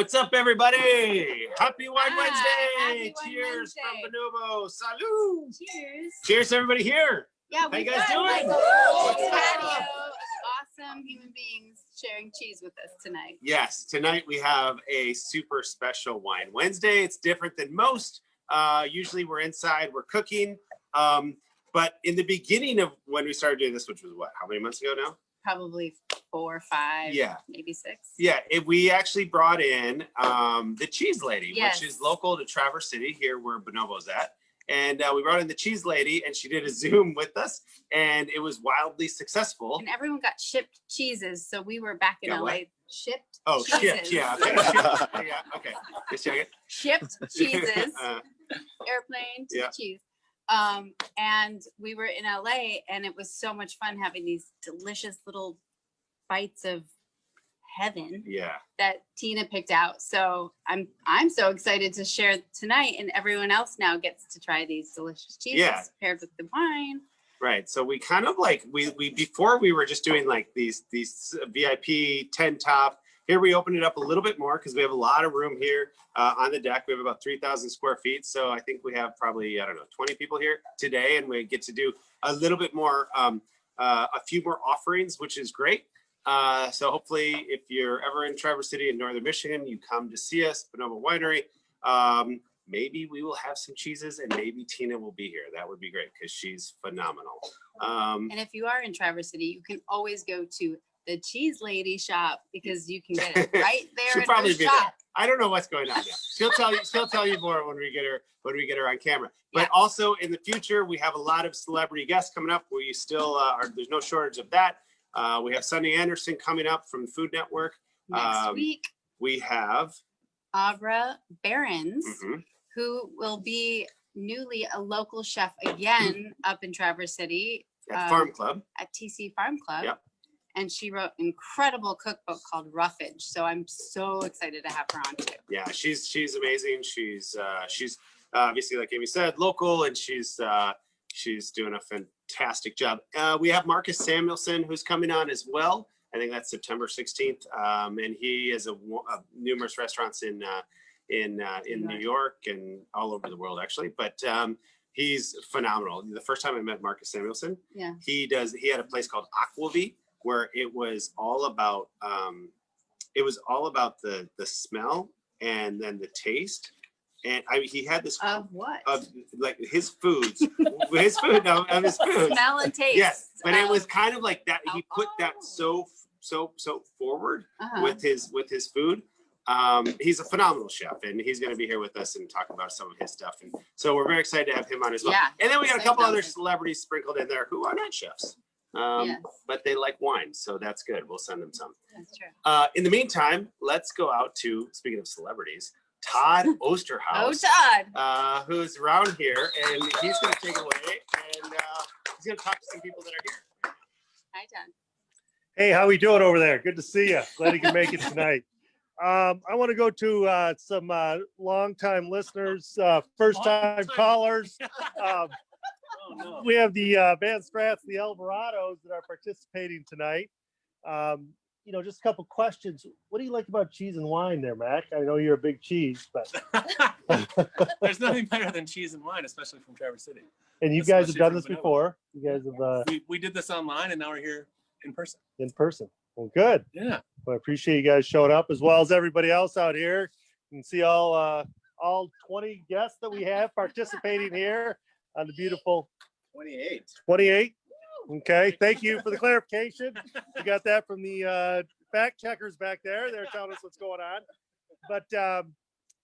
What's up, everybody? Happy Wine Wednesday! Happy Cheers Wine from Bonobo. Salud! Cheers. Cheers, everybody here. Yeah, how you guys doing? Awesome human beings sharing cheese with us tonight. Yes, tonight we have a super special Wine Wednesday. It's different than most. Usually we're inside, we're cooking. But in the beginning of when we started doing this, which was what, how many months ago now? Probably 4 or 5, maybe 6. Yeah, we actually brought in the Cheese Lady, yes. which is local to Traverse City, here where Bonobo's at. And we brought in the Cheese Lady, and she did a Zoom with us, and it was wildly successful. And everyone got shipped cheeses, so we were back in LA. What? Shipped. Oh, cheeses. Shipped. Yeah. Okay. Shipped. Yeah. Okay. Just check it. Shipped cheeses. Airplane to the cheese. And we were in LA, and it was so much fun having these delicious little bites of heaven that Tina picked out. So I'm so excited to share tonight, and everyone else now gets to try these delicious cheeses paired with the wine. Right. So we kind of like we before we were just doing like these VIP 10 top. Here we opened it up a little bit more because we have a lot of room here on the deck. We have about 3,000 square feet. So I think we have probably, I don't know, 20 people here today, and we get to do a little bit more, a few more offerings, which is great. So hopefully if you're ever in Traverse City in Northern Michigan, you come to see us, Bonobo Winery. Maybe we will have some cheeses, and maybe Tina will be here. That would be great because she's phenomenal. And if you are in Traverse City, you can always go to the Cheese Lady shop because you can get it right there. She'll probably be there. I don't know what's going on there. She'll tell you more when we get her on camera. But also in the future, we have a lot of celebrity guests coming up. We still there's no shortage of that. We have Sunny Anderson coming up from Food Network. Next week. We have Abra Behrens, who will be newly a local chef again up in Traverse City. At Farm Club. At TC Farm Club. Yep. And she wrote an incredible cookbook called Roughage. So I'm so excited to have her on too. Yeah, she's amazing. She's obviously, like Amy said, local, and she's doing a fantastic job. We have Marcus Samuelson, who's coming on as well. I think that's September 16th. And he has numerous restaurants in New York and all over the world, actually. But he's phenomenal. The first time I met Marcus Samuelson, he had a place called Aquavit, where it was all about the smell and then the taste. And he had this of what? Of like his foods, of his food. Smell and taste. Yes, but it was kind of like that. He put that so forward with his food. He's a phenomenal chef, and he's going to be here with us and talk about some of his stuff. And so we're very excited to have him on as well. Yeah, and then we got a couple other celebrities sprinkled in there who are not chefs. But they like wine, so that's good. We'll send them some. That's true. In the meantime, let's go out to, speaking of celebrities, Todd Osterhaus. Oh, Todd. Who's around here, and he's going to take it away, and he's going to talk to some people that are here. Hi, Todd. Hey, how we doing over there? Good to see you. Glad you can make it tonight. I want to go to some long-time listeners, first-time callers. We have the Van Strats, the Alvarados that are participating tonight. Just a couple questions. What do you like about cheese and wine there, Mac? I know you're a big cheese, but there's nothing better than cheese and wine, especially from Traverse City. And you guys have done this before. You guys have. We did this online, and now we're here in person. In person. Well, good. Yeah. Well, I appreciate you guys showing up, as well as everybody else out here. You can see all 20 guests that we have participating here on the beautiful 28. Okay, thank you for the clarification. We got that from the fact checkers back there. They're telling us what's going on. But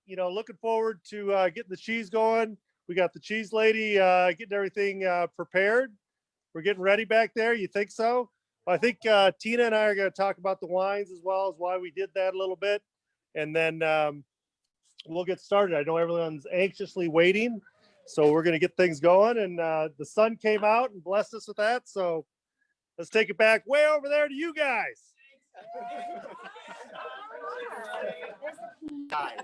looking forward to getting the cheese going. We got the Cheese Lady getting everything prepared. We're getting ready back there. You think so? I think Tina and I are going to talk about the wines as well as why we did that a little bit, and then we'll get started. I know everyone's anxiously waiting. So we're going to get things going, and the sun came out and blessed us with that. So let's take it back way over there to you guys. Hi,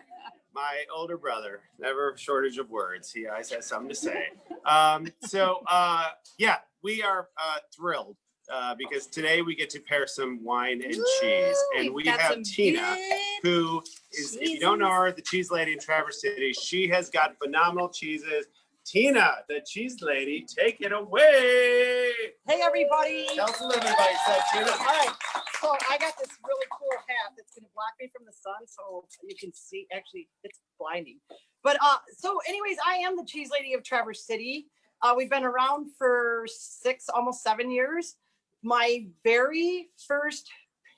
my older brother, never shortage of words. He always has something to say. We are thrilled because today we get to pair some wine and cheese. And we got have some Tina, good who is, if you don't know her, the cheese lady in Traverse City. She has got phenomenal cheeses. Tina, the cheese lady, take it away. Hey, everybody. Tell us a little bit about yourself, Tina. All right. So I got this really cool hat that's going to block me from the sun so you can see. Actually, it's blinding. But so anyways, I am the cheese lady of Traverse City. We've been around for 6, almost 7 years. My very first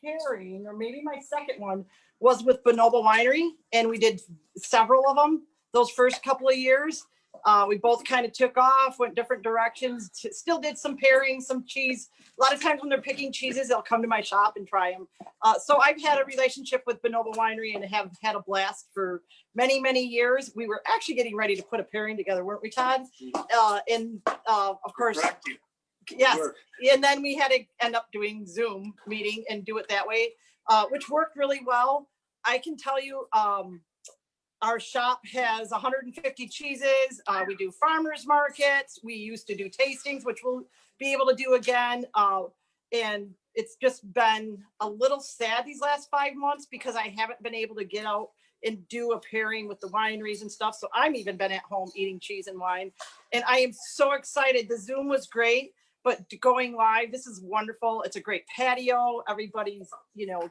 pairing, or maybe my second one, was with Bonobo Winery. And we did several of them those first couple of years. We both kind of took off, went different directions, still did some pairings, some cheese. A lot of times when they're picking cheeses, they'll come to my shop and try them. So I've had a relationship with Bonobo Winery and have had a blast for many, many years. We were actually getting ready to put a pairing together, weren't we, Todd? Of course, yes. And then we had to end up doing Zoom meeting and do it that way, which worked really well. I can tell you, our shop has 150 cheeses. We do farmers markets. We used to do tastings, which we'll be able to do again. And it's just been a little sad these last 5 months because I haven't been able to get out and do a pairing with the wineries and stuff. So I'm even been at home eating cheese and wine. And I am so excited. The Zoom was great, but going live, this is wonderful. It's a great patio. Everybody's,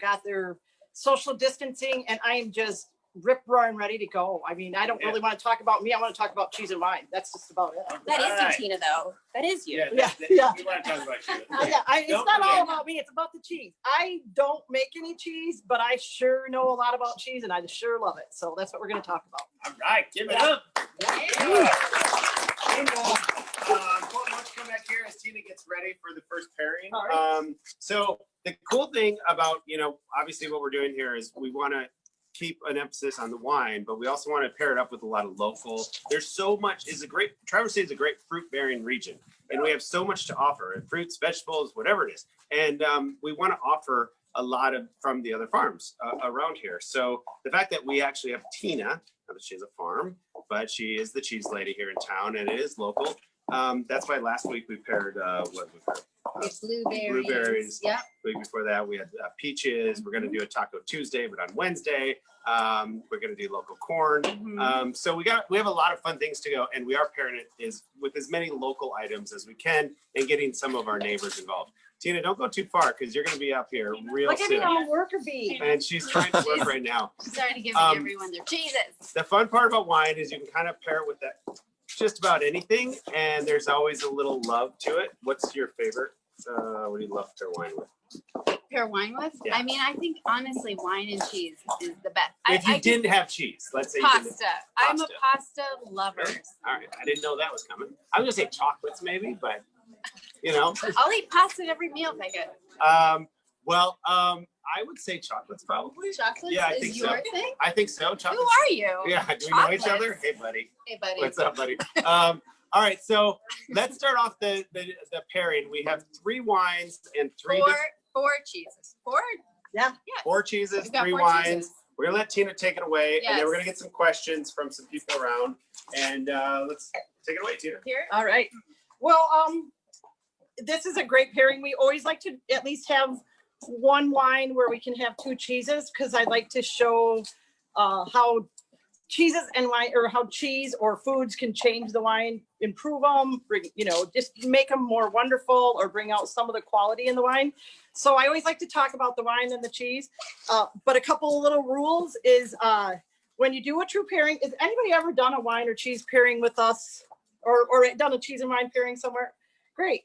got their social distancing, and I am just rip roaring ready to go. I mean, I don't really want to talk about me. I want to talk about cheese and wine. That's just about it. That is you, Tina, though. That is you. Yeah. You want to talk about you. It's not all about me. It's about the cheese. I don't make any cheese, but I sure know a lot about cheese, and I sure love it. So that's what we're going to talk about. All right, give it up. Why don't you come back here as Tina gets ready for the first pairing. All right. So the cool thing about, obviously what we're doing here is we want to keep an emphasis on the wine, but we also want to pair it up with a lot of local. There's so much. Traverse City is a great fruit bearing region, and we have so much to offer, fruits, vegetables, whatever it is. And we want to offer a lot from the other farms around here. So the fact that we actually have Tina, not that she has a farm, but she is the cheese lady here in town, and it is local. That's why last week we paired blueberries. Yeah. The week before that we had peaches. We're going to do a Taco Tuesday, but on Wednesday we're going to do local corn. So we have a lot of fun things to go, and we are pairing it with as many local items as we can, and getting some of our neighbors involved. Tina, don't go too far because you're going to be up here real Look at soon. me, I'm a worker bee. And she's trying to work right now. She's trying to give everyone their cheeses. The fun part about wine is you can kind of pair it with that just about anything, and there's always a little love to it. What's your favorite? What do you love to pair wine with? Pair wine with? Yeah. I mean, I think honestly, wine and cheese is the best. If you didn't have cheese, let's say pasta. I'm a pasta lover. All right, I didn't know that was coming. I was gonna say chocolates maybe, but I'll eat pasta at every meal if I could. I would say chocolates probably. Chocolates Yeah, I is think your so. thing? I think so. Who Chocolates. are you? Yeah, do we know each other? Chocolates. Hey, buddy. Hey, buddy. What's up, buddy? All right, so let's start off the pairing. We have 3 wines and 3 Four cheeses. Yeah. 4 cheeses, We've got 3 4 wines. cheeses. We're gonna let Tina take it away, and then we're Yes. gonna get some questions from some people around. And let's take it away, Tina. Here. All right. Well, this is a great pairing. We always like to at least have one wine where we can have 2 cheeses, because I like to show how cheeses and wine, or how cheese or foods can change the wine, improve them, bring, just make them more wonderful, or bring out some of the quality in the wine. So I always like to talk about the wine and the cheese. But a couple of little rules is when you do a true pairing, has anybody ever done a wine or cheese pairing with us, or done a cheese and wine pairing somewhere? Great.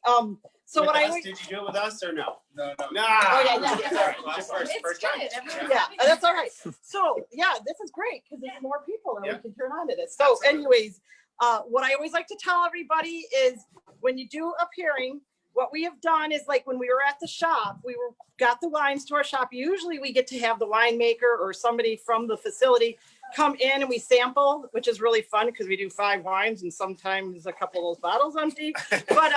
So With what I us? always, Did you do it with us or no? No. No. Oh, yeah. All right, just It's first good. time. Everyone- yeah, that's all right. So yeah, this is great because there's more people and Yeah. we can turn on to this. So anyways, what I always like to tell everybody is when you do a pairing, what we have done is, like when we were at the shop, got the wines to our shop. Usually we get to have the winemaker or somebody from the facility come in and we sample, which is really fun because we do 5 wines and sometimes a couple of those bottles empty. But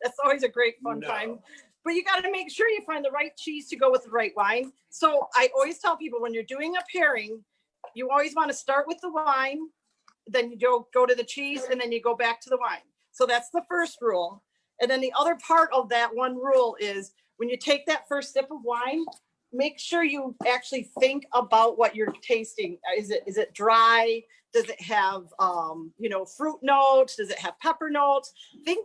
that's always a great fun time. But you got to make sure you find the right cheese to go with the right wine. So I always tell people when you're doing a pairing, you always want to start with the wine, then you go to the cheese, and then you go back to the wine. So that's the first rule. And then the other part of that one rule is when you take that first sip of wine, make sure you actually think about what you're tasting. Is it dry? Does it have, fruit notes? Does it have pepper notes?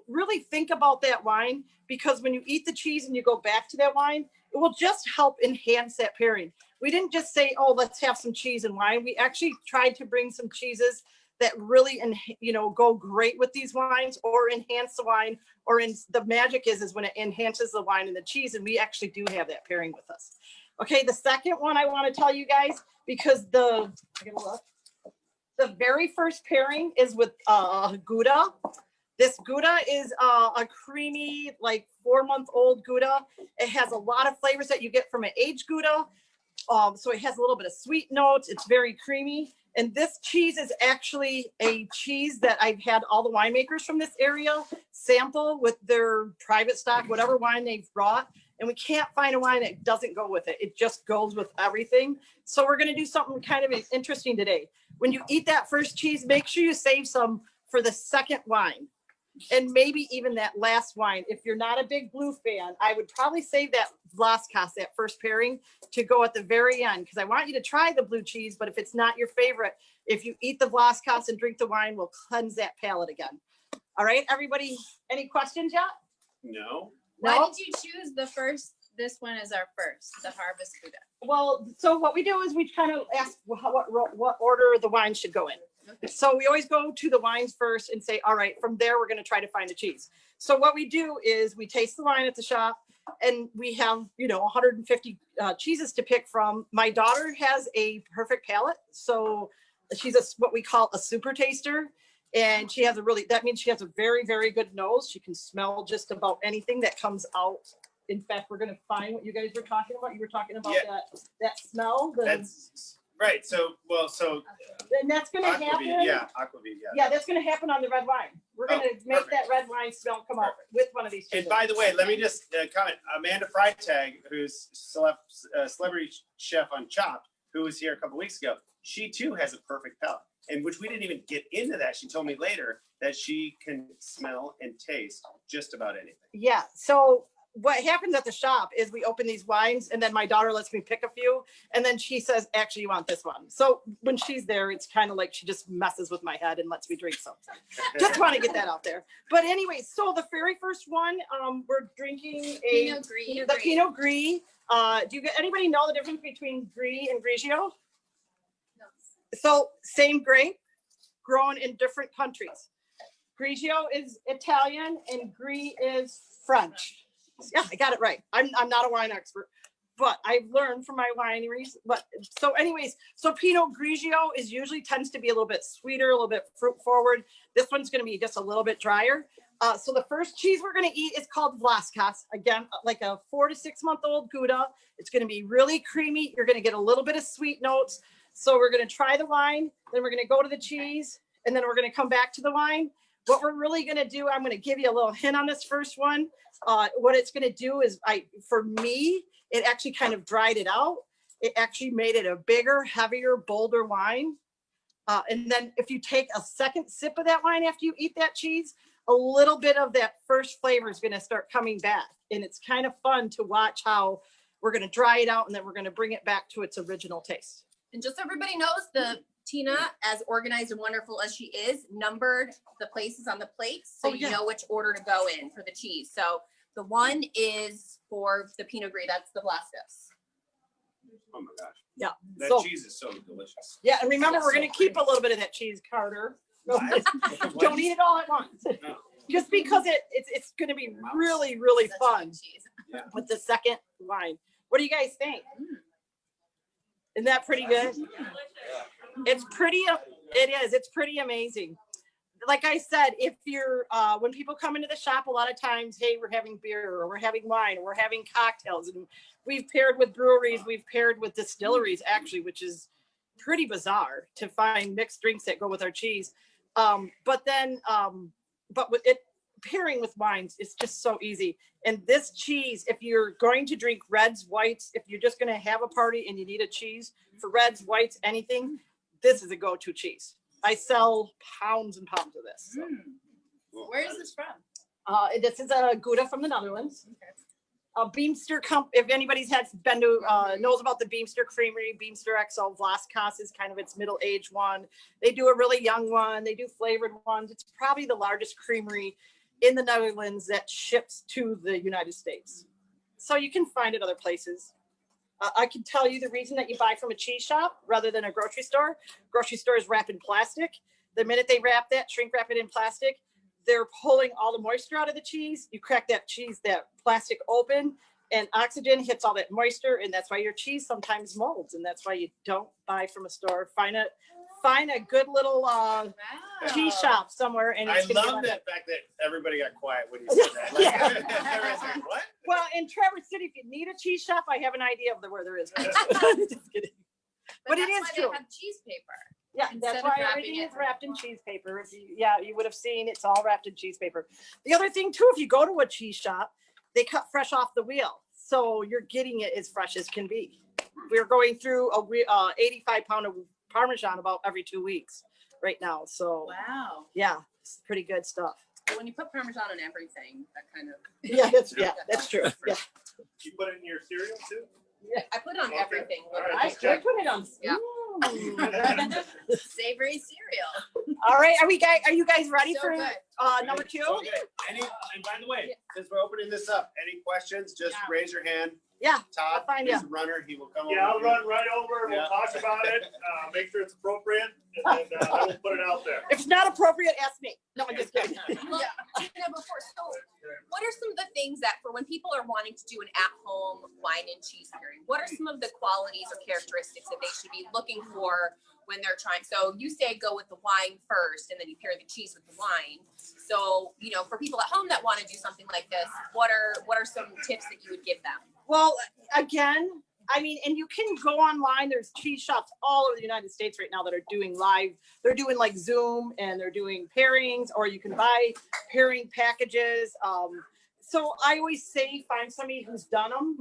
Really think about that wine, because when you eat the cheese and you go back to that wine, it will just help enhance that pairing. We didn't just say, oh, let's have some cheese and wine. We actually tried to bring some cheeses that really, go great with these wines or enhance the wine, the magic is when it enhances the wine and the cheese. And we actually do have that pairing with us. Okay, the second one I want to tell you guys, because the very first pairing is with Gouda. This Gouda is a creamy, like 4-month-old Gouda. It has a lot of flavors that you get from an aged Gouda. So it has a little bit of sweet notes. It's very creamy. And this cheese is actually a cheese that I've had all the winemakers from this area sample with their private stock, whatever wine they've brought. And we can't find a wine that doesn't go with it. It just goes with everything. So we're going to do something kind of interesting today. When you eat that first cheese, make sure you save some for the second wine. And maybe even that last wine. If you're not a big blue fan, I would probably save that Vlaskas, that first pairing, to go at the very end, because I want you to try the blue cheese. But if it's not your favorite, if you eat the Vlaskas and drink the wine, we'll cleanse that palate again. All right, everybody, any questions yet? No. Why did you choose this one as our first, the Harvest Gouda? Well, so what we do is we kind of ask what order the wine should go in. Okay. So we always go to the wines first and say, all right, from there, we're going to try to find a cheese. So what we do is we taste the wine at the shop, and we have, 150 cheeses to pick from. My daughter has a perfect palate. So she's what we call a super taster. And that means she has a very, very good nose. She can smell just about anything that comes out. In fact, we're going to find what you guys were talking about. You were talking about that smell. That's right. So And that's going to happen. aquavit. Yeah, that's going to happen on the red wine. We're going to make perfect. that red wine smell come out with one of these cheeses. And by the way, let me just comment. Amanda Freitag, who's celebrity chef on Chopped, who was here a couple weeks ago, she too has a perfect palate. And which we didn't even get into that. She told me later that she can smell and taste just about anything. Yeah. So what happens at the shop is we open these wines, and then my daughter lets me pick a few, and then she says, actually, you want this one. So when she's there, it's kind of like she just messes with my head and lets me drink something. Just want to get that out there. But anyway, so the very first one, we're drinking Pinot Gris. the Pinot Gris. Anybody know the difference between Gris and Grigio? So same grape, grown in different countries. Grigio is Italian and Gris is French. Yeah, I got it right. I'm not a wine expert, but I've learned from my wineries. But so anyways, so Pinot Grigio usually tends to be a little bit sweeter, a little bit fruit forward. This one's going to be just a little bit drier. So the first cheese we're going to eat is called Vlaskas. Again, like a 4 to 6 month old Gouda. It's going to be really creamy. You're going to get a little bit of sweet notes. So we're going to try the wine, then we're going to go to the cheese, and then we're going to come back to the wine. What we're really going to do, I'm going to give you a little hint on this first one. What it's going to do is, for me, it actually kind of dried it out. It actually made it a bigger, heavier, bolder wine. And then if you take a second sip of that wine after you eat that cheese, a little bit of that first flavor is going to start coming back. And it's kind of fun to watch how we're going to dry it out, and then we're going to bring it back to its original taste. And just so everybody knows, Tina, as organized and wonderful as she is, numbered the places on the plates, so you know which order to go in for the cheese. So the one is for the Pinot Gris, that's the Vlaskas. Oh my gosh. Yeah. That cheese is so delicious. Yeah, and remember, we're going to keep a little bit of that cheese, Carter. Don't eat it all at once. No. Just because it's going to be really, really Such fun good cheese. with the second wine. What do you guys think? Isn't that pretty good? It's pretty, it is. It's pretty amazing. Like I said, if you're, when people come into the shop, a lot of times, hey, we're having beer or we're having wine or we're having cocktails, and we've paired with breweries, we've paired with distilleries actually, which is pretty bizarre to find mixed drinks that go with our cheese. But with it pairing with wines, it's just so easy. And this cheese, if you're going to drink reds, whites, if you're just going to have a party and you need a cheese for reds, whites, anything, this is a go-to cheese. I sell pounds and pounds of this. So. Where is this from? This is a Gouda from the Netherlands. A Beemster if anybody's been to knows about the Beemster Creamery, Beemster XO Vlaskas is kind of its middle-aged one. They do a really young one. They do flavored ones. It's probably the largest creamery in the Netherlands that ships to the United States. So you can find it other places. I can tell you the reason that you buy from a cheese shop rather than a grocery store. Grocery store is wrapped in plastic. The minute they shrink wrap it in plastic, they're pulling all the moisture out of the cheese. You crack that plastic open, and oxygen hits all that moisture, and that's why your cheese sometimes molds, and that's why you don't buy from a store. Find a good little cheese shop somewhere. And I love that fact that everybody got quiet when you said that. Like, everyone's like, what? Well, in Traverse City, if you need a cheese shop, I have an idea of where there is. Just kidding. But it is true. They have cheese paper. Yeah, Instead that's of why wrapping everything it. is wrapped in cheese paper. You would have seen it's all wrapped in cheese paper. The other thing too, if you go to a cheese shop, they cut fresh off the wheel. So you're getting it as fresh as can be. We're going through a 85-pound of Parmesan about every 2 weeks right now. So Wow. yeah, it's pretty good stuff. So when you put Parmesan on everything, that kind of. That's true. Yeah. You put it in your cereal too? I put it on everything. All right, I just check. put it on. Yeah. Mm. Savory cereal. All right, are you guys ready So for good. number 2? Okay. And by the way, since we're opening this up, any questions, just raise your hand. Yeah, Todd I'll find is you. a runner. He will come Yeah, I'll over. run right over, we'll Yeah. talk about it, make sure it's appropriate, and then I will put it out there. If it's not appropriate, ask me. No, I'm just kidding. Look, before, so what are some of the things that for when people are wanting to do an at-home wine and cheese pairing, what are some of the qualities or characteristics that they should be looking for when they're trying? So you say go with the wine first and then you pair the cheese with the wine. So, for people at home that want to do something like this, what are some tips that you would give them? Well, again, and you can go online. There's cheese shops all over the United States right now that are doing live. They're doing like Zoom and they're doing pairings, or you can buy pairing packages. So I always say find somebody who's done them,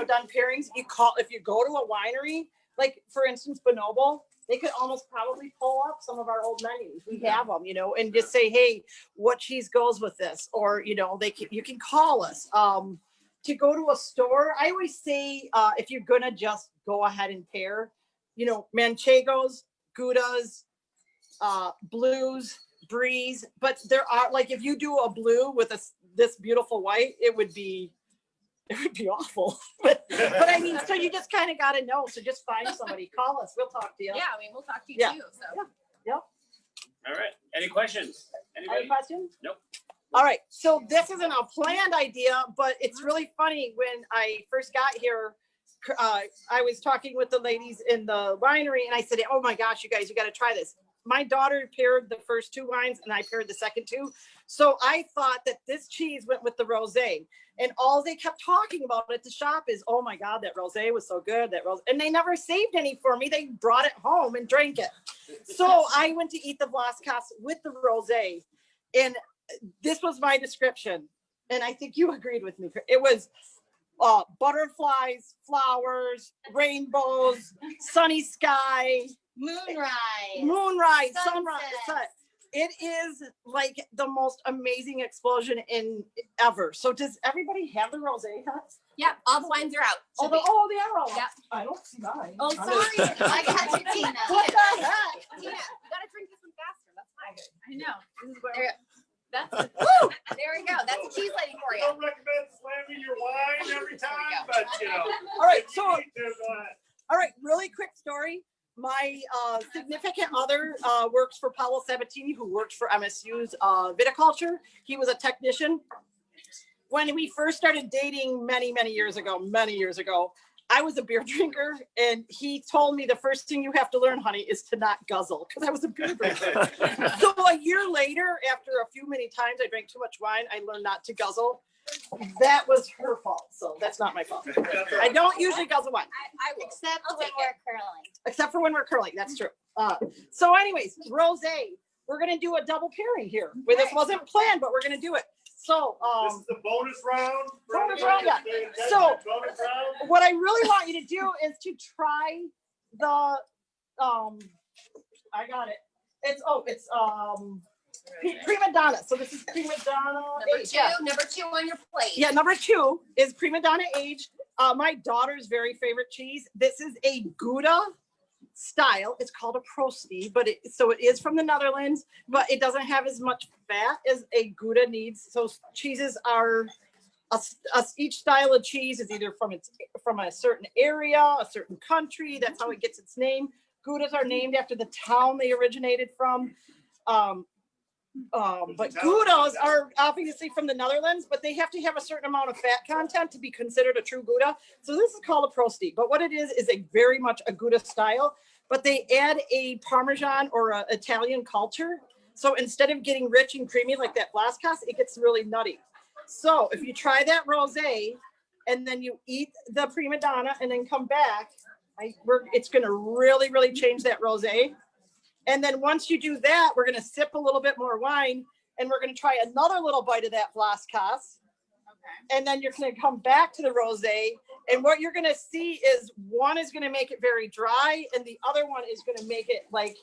done pairings. If you go to a winery, like for instance, Bonobo, they could almost probably pull up some of our old menus. We have them, and just say, hey, what cheese goes with this? Or, you can call us. To go to a store, I always say, if you're gonna just go ahead and pair, Manchegos, Goudas, blues, breeze, but there are, like, if you do a blue with this beautiful white, it would be awful. but so you just kind of got to know. So just find somebody, call us, we'll talk to you. Yeah, we'll talk to you Yeah. too. So. Yeah. Yep. All right. Any questions? Any Anybody? questions? Nope. All right. So this isn't a planned idea, but it's really funny. When I first got here, I was talking with the ladies in the winery and I said, oh my gosh, you guys, you got to try this. My daughter paired the first 2 wines and I paired the second 2. So I thought that this cheese went with the rosé, and all they kept talking about at the shop is, oh my God, that rosé was so good. And they never saved any for me. They brought it home and drank it. So I went to eat the Vlaskas with the rosé, and this was my description. And I think you agreed with me. It was butterflies, flowers, rainbows, sunny sky, moonrise, sunrise. It is like the most amazing explosion ever. So does everybody have the rosé cups? Yeah, all the wines are out. Oh, they are all. Yep. I don't see mine. Oh, sorry. I got you, Tina. What the heck? Tina, you gotta drink this one faster. That's fine. I know. This is where There, woo! There we go. That's a cheese lady for I you. don't recommend slamming your wine every time, but All right, if so you need to, go ahead. all right, really quick story. My significant other works for Paolo Sabatini, who works for MSU's viticulture. He was a technician. When we first started dating many years ago, I was a beer drinker, and he told me the first thing you have to learn, honey, is to not guzzle, because I was a beer drinker. So a year later, after many times I drank too much wine, I learned not to guzzle. That was her fault, so that's not my fault. I don't usually guzzle wine. I will. except I'll when take we're curling. Except for when we're curling, that's true. So anyways, rosé, we're gonna do a double pairing here. Well, this wasn't planned, but we're gonna do it. So This is the bonus round. for bonus everybody round, yeah. paying attention. So- Bonus round. what I really want you to do is to try the I got it. It's Prima donna. So this is prima donna. Age. Number two on your plate. Yeah, number 2 is prima donna age. My daughter's very favorite cheese. This is a Gouda style. It's called a Prosti, but it is from the Netherlands, but it doesn't have as much fat as a Gouda needs. So cheeses are each style of cheese is either from a certain area, a certain country. That's how it gets its name. Goudas are named after the town they originated from. But Goudas are obviously from the Netherlands, but they have to have a certain amount of fat content to be considered a true Gouda. So this is called a Prosti. But what it is a very much a Gouda style, but they add a Parmesan or an Italian culture. So instead of getting rich and creamy like that Blaskas, it gets really nutty. So if you try that rosé and then you eat the prima donna and then come back, it's going to really, really change that rosé. And then once you do that, we're going to sip a little bit more wine and we're going to try another little bite of that Blaskas. Okay. And then you're going to come back to the rosé. And what you're going to see is one is going to make it very dry and the other one is going to make it like,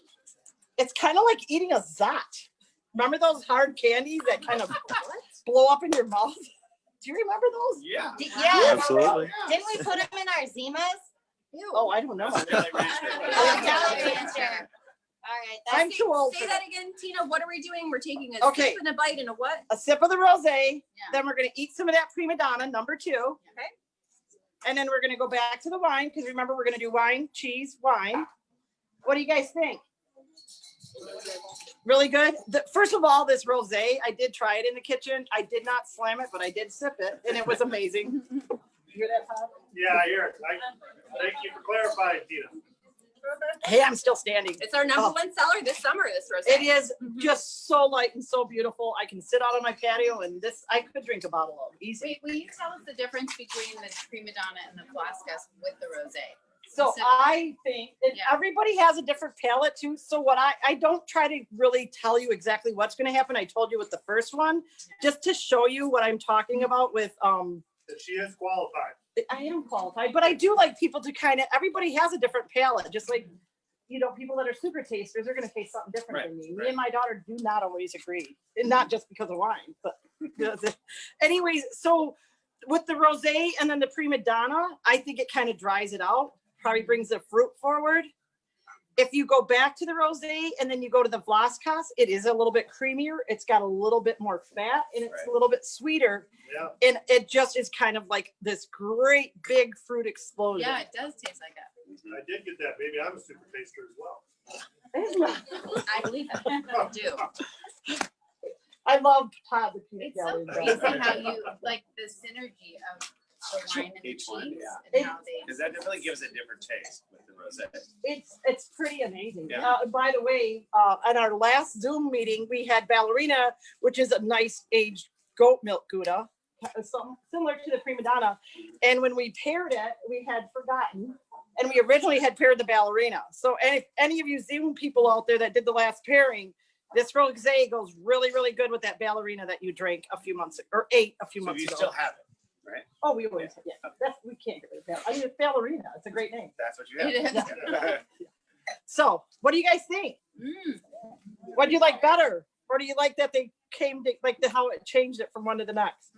it's kind of like eating a Zot. Remember those hard candies that kind of blow up in your mouth? Do you remember those? Yeah. Yeah. Absolutely. Didn't we put them in our Zimas? Oh, I don't know. Jolly Rancher. All right. I'm too old Say for that that. again, Tina. What are we doing? We're taking a sip and a bite and a what? A sip of the rosé. Then we're going to eat some of that prima donna, number 2. Okay. And then we're going to go back to the wine because remember we're going to do wine, cheese, wine. What do you guys think? Really good. First of all, this rosé, I did try it in the kitchen. I did not slam it, but I did sip it, and it was amazing. You hear that, Todd? Yeah, I hear it. Thank you for clarifying, Tina. Hey, I'm still standing. It's our number one seller this summer, this rosé. It is just so light and so beautiful. I can sit out on my patio, and I could drink a bottle of easy. Will you tell us the difference between the prima donna and the Blaskas with the rosé? So I think everybody has a different palate too. So what I don't try to really tell you exactly what's going to happen. I told you with the first one, just to show you what I'm talking about with That she is qualified. I am qualified, but I do like people to everybody has a different palate. Just like, people that are super tasters are going to taste something different than me. Me and my daughter do not always agree. And not just because of wine, but anyways, so with the rosé and then the prima donna, I think it kind of dries it out. Probably brings the fruit forward. If you go back to the rosé and then you go to the Blaskas, it is a little bit creamier. It's got a little bit more fat and it's a little bit sweeter. Yeah. And it just is kind of like this great big fruit explosion. Yeah, it does taste like that. I did get that. Maybe I'm a super taster as well. I believe it. I do. I love Todd the peanut It's so gallery. crazy how you like the synergy of the wine and the Each cheese. one, And how they, Because that definitely gives a different taste with the rosé. It's pretty amazing. Yeah. By the way, at our last Zoom meeting, we had Ballerina, which is a nice aged goat milk Gouda, similar to the prima donna. And when we paired it, we had forgotten, and we originally had paired the Ballerina. So if any of you Zoom people out there that did the last pairing, this rosé goes really, really good with that Ballerina that you drank a few months or ate a few So months you ago. still have it, right? Oh, we always, we can't get rid of that. I mean, it's Ballerina. It's a great name. That's what you have. It is. Yeah. So what do you guys think? What do you like better? Or do you like that they came to how it changed it from one to the next?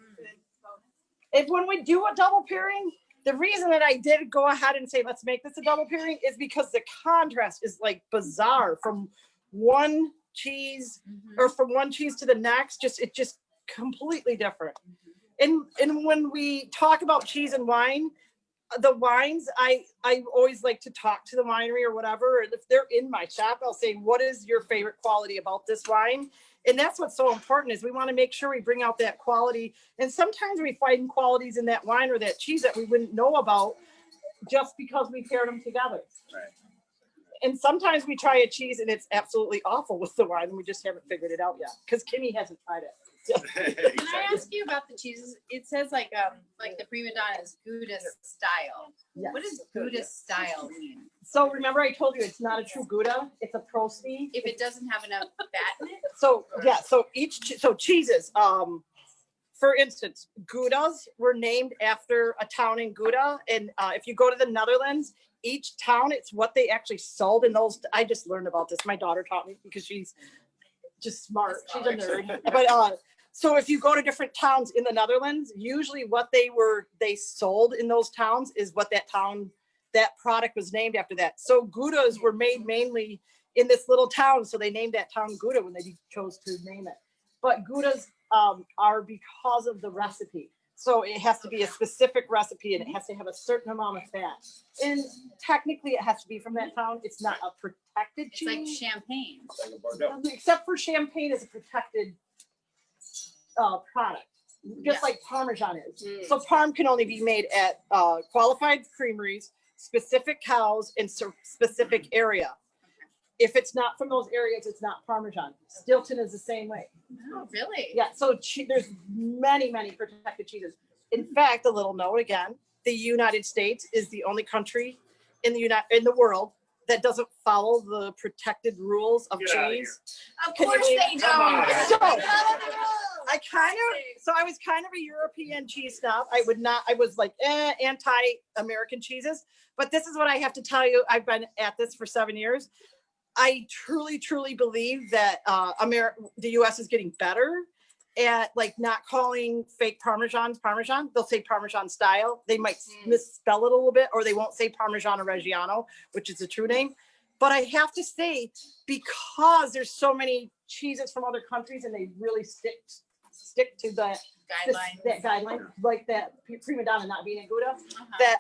If when we do a double pairing, the reason that I did go ahead and say, let's make this a double pairing is because the contrast is like bizarre from one cheese or from one cheese to the next. It's just completely different. And when we talk about cheese and wine, the wines, I always like to talk to the winery or whatever. And if they're in my shop, I'll say, what is your favorite quality about this wine? And that's what's so important is we want to make sure we bring out that quality. And sometimes we find qualities in that wine or that cheese that we wouldn't know about just because we paired them together. Right. And sometimes we try a cheese and it's absolutely awful with the wine and we just haven't figured it out yet because Kimmy hasn't tried it. Can I ask you about the cheeses? It says like the prima donna is Gouda style. Yes. What does Gouda style mean? So remember I told you it's not a true Gouda, it's a Prosti. If it doesn't have enough fat in it? So yeah, so cheeses, for instance, Goudas were named after a town in Gouda. And if you go to the Netherlands, each town, it's what they actually sold in those. I just learned about this. My daughter taught me because just smart. She's a nerd. But so if you go to different towns in the Netherlands, usually what they sold in those towns is what that product was named after that. So Goudas were made mainly in this little town, so they named that town Gouda when they chose to name it. But Goudas are because of the recipe. So it has to be a specific recipe and it has to have a certain amount of fat. And technically it has to be from that town. It's not a protected It's like cheese. champagne. Except for champagne is a protected product, just like Parmesan is. So Parm can only be made at qualified creameries, specific cows, in specific area. If it's not from those areas, it's not Parmesan. Stilton is the same way. Oh, really? Yeah, so there's many protected cheeses. In fact, a little note again, the United States is the only country in the world that doesn't follow the protected rules of cheese. Of course they don't. So, I was kind of a European cheese snob. I was like anti-American cheeses, but this is what I have to tell you. I've been at this for 7 years. I truly believe that the US is getting better at like not calling fake Parmesan. They'll say Parmesan style. They might misspell it a little bit, or they won't say Parmigiano Reggiano, which is the true name. But I have to say, because there's so many cheeses from other countries and they really stick to the guideline, like that prima donna not being a Gouda, that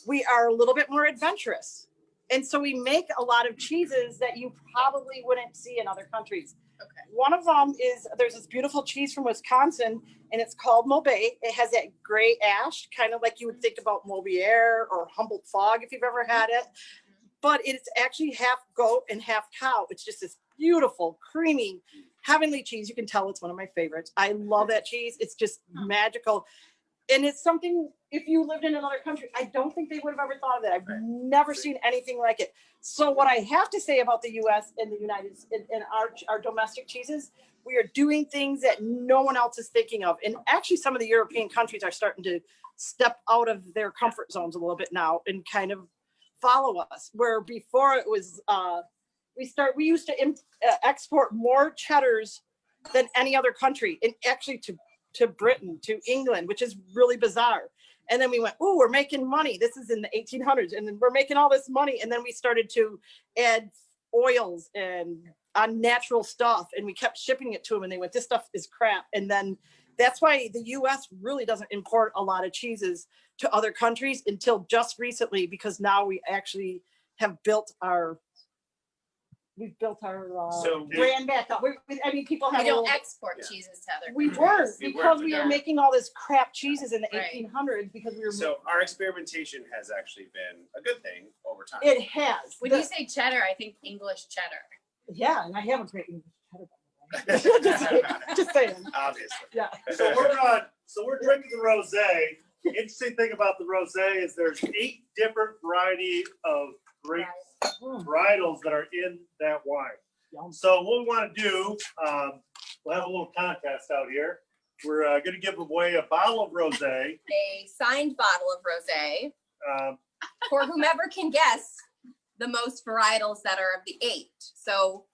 we are a little bit more adventurous. And so we make a lot of cheeses that you probably wouldn't see in other countries. Okay. One of them is, there's this beautiful cheese from Wisconsin, and it's called Maubé. It has that gray ash, kind of like you would think about Maubière or Humboldt Fog if you've ever had it. But it's actually half goat and half cow. It's just this beautiful, creamy, heavenly cheese. You can tell it's one of my favorites. I love that cheese. It's just magical. And it's something, if you lived in another country, I don't think they would have ever thought of that. I've never seen anything like it. So what I have to say about the US and the United States and our domestic cheeses, we are doing things that no one else is thinking of. And actually some of the European countries are starting to step out of their comfort zones a little bit now and kind of follow us. Where before it was, we used to export more cheddars than any other country, and actually to Britain, to England, which is really bizarre. And then we went, oh, we're making money. This is in the 1800s. And then we're making all this money. And then we started to add oils and unnatural stuff. And we kept shipping it to them. And they went, this stuff is crap. And then that's why the US really doesn't import a lot of cheeses to other countries until just recently, because now we actually have built our brand back up. I mean, people have. We don't export cheeses to other We countries. weren't, We because weren't, we yeah. were making all this crap cheeses in the Right. 1800s because we were. So our experimentation has actually been a good thing over time. It has. When you say cheddar, I think English cheddar. Yeah, and I have a great English cheddar. just saying. Obviously. Yeah. So we're drinking the rosé. The interesting thing about the rosé is there's 8 different variety of grape varietals that are in that wine. So what we want to do, we'll have a little contest out here. We're going to give away a bottle of rosé. A signed bottle of rosé for whomever can guess the most varietals that are of the 8. So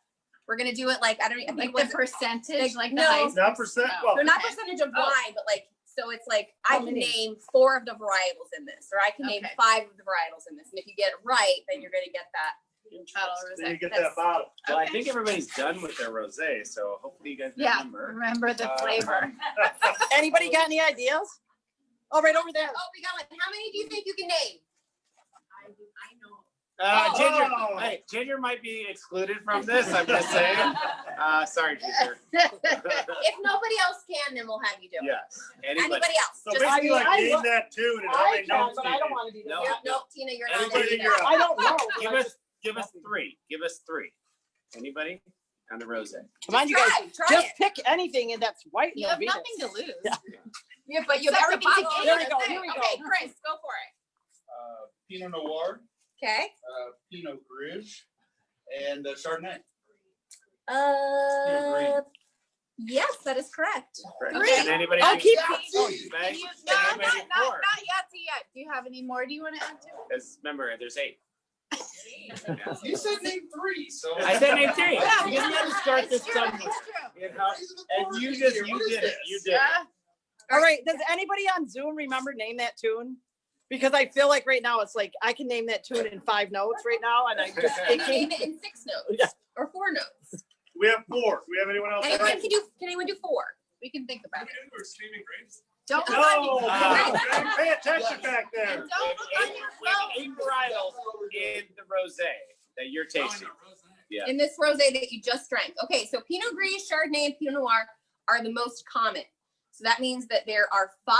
we're gonna do it like I think Like what's the percentage, like the No. high. Not percent. Well, they're not percentage of wine, but like so it's like I can name 4 of the varietals in this, or I can name Okay. 5 of the varietals in this, and if you get it right, then you're gonna get that. Bottle of then you rosé. get that bottle. Well, I think everybody's done with their rosé, so hopefully you guys Yeah, remember. remember the flavor. Anybody got any ideas? Oh, right over there. Oh, we got one. How many do you think you can name? I know. Ginger, Oh. hey, Ginger might be excluded from this. I'm just saying. Sorry, Ginger. If nobody else can, then we'll have you do it. Yes. Anybody. Anybody else? So Just, basically, I like mean, name that tune and how I many can, notes but do I you don't need? want to do No. that. no, Tina, you're not. Anybody gonna in do your- that. I don't know. but Give I us just- give us 3. Give us 3. Anybody on the rosé? Come on, you guys. Try Just it. pick anything and that's white. You and have beat nothing it. to lose. Yeah. Yeah, but you have Except the everything to bottle. gain. There we go, Okay, here we go. Okay, Chris, go for it. Pinot Noir, Okay. Pinot Grigio, and Chardonnay. Yes, that is correct. Great. Three. And anybody? I'll keep- Oh, Can Meg? you, Can no, anybody do 4? not yet. Do you have any more? Do you want to add to? Because remember, there's 8. You said name 3, so. I said name 3. Yeah. You had to start this somewhere. You know, and you did it. You did it. All right, does anybody on Zoom remember name that tune? Because I feel like right now it's like I can name that tune in 5 notes right now, and I just Name it in 6 notes Yeah. or 4 notes. We have 4. Do we have anyone else? Anyone can do. Can anyone do 4? We can think about it. We're streaming grapes. Don't No, look on pay attention back your, there. don't look on your phone. 8 varietals in the rosé that you're tasting. Yeah. In this rosé that you just drank. Okay, so Pinot Gris, Chardonnay, and Pinot Noir are the most common. So that means that there are 5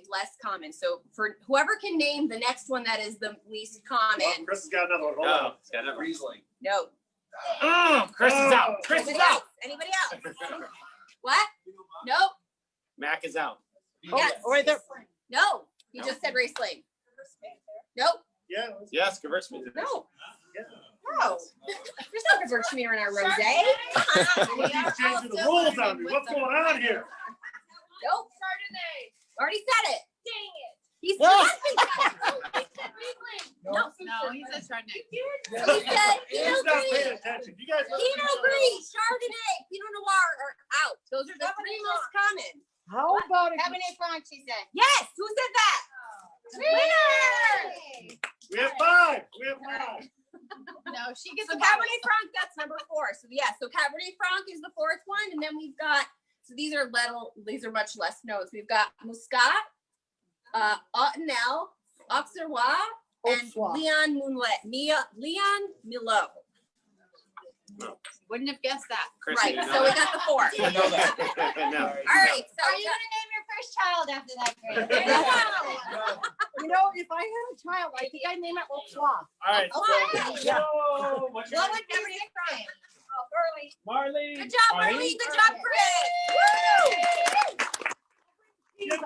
less common. So for whoever can name the next one that is the least common. Well, Chris has got another one. Hold on. Oh, it's got another Riesling. No. Chris is out. Chris is Anybody out. else? Anybody else? What? Nope. Mac is out. Yes. Oh, right there. No. He just said Riesling. Nope. Yeah. Yes, Gewürztraminer. No. Yeah. No. There's no Gewürztraminer in our rosé. You keep changing the rules on me. What's going on here? Nope. Chardonnay. Already said it. Dang it. He's No. No. No, he said Chardonnay. He said He's Pinot not paying Gris. attention. You guys. Pinot Gris, Chardonnay, Pinot Noir are out. Those are the 3 most common. How about it? Cabernet Franc, she said. Yes. Who said that? Winner. We have 5. We have 5. No, she gets So a Cabernet Franc, that's number 4. So yeah, so Cabernet Franc is the 4th one, and then we've got. So these are much less notes. We've got Muscat, Autumnal, Auxerrois, and Auxerrois. Leon Milo. Wouldn't have guessed that. Chris, Right. you know So we that? got the 4. I know that. No. All right. So Are you gonna name your first child after that grade? There you go. You know, if I had a child, I think I'd name it Auxerrois. All right. Oh, Yeah. So, what's your What name? would Cabernet Franc? Marley. Good job, Marley. Good job, Chris. You know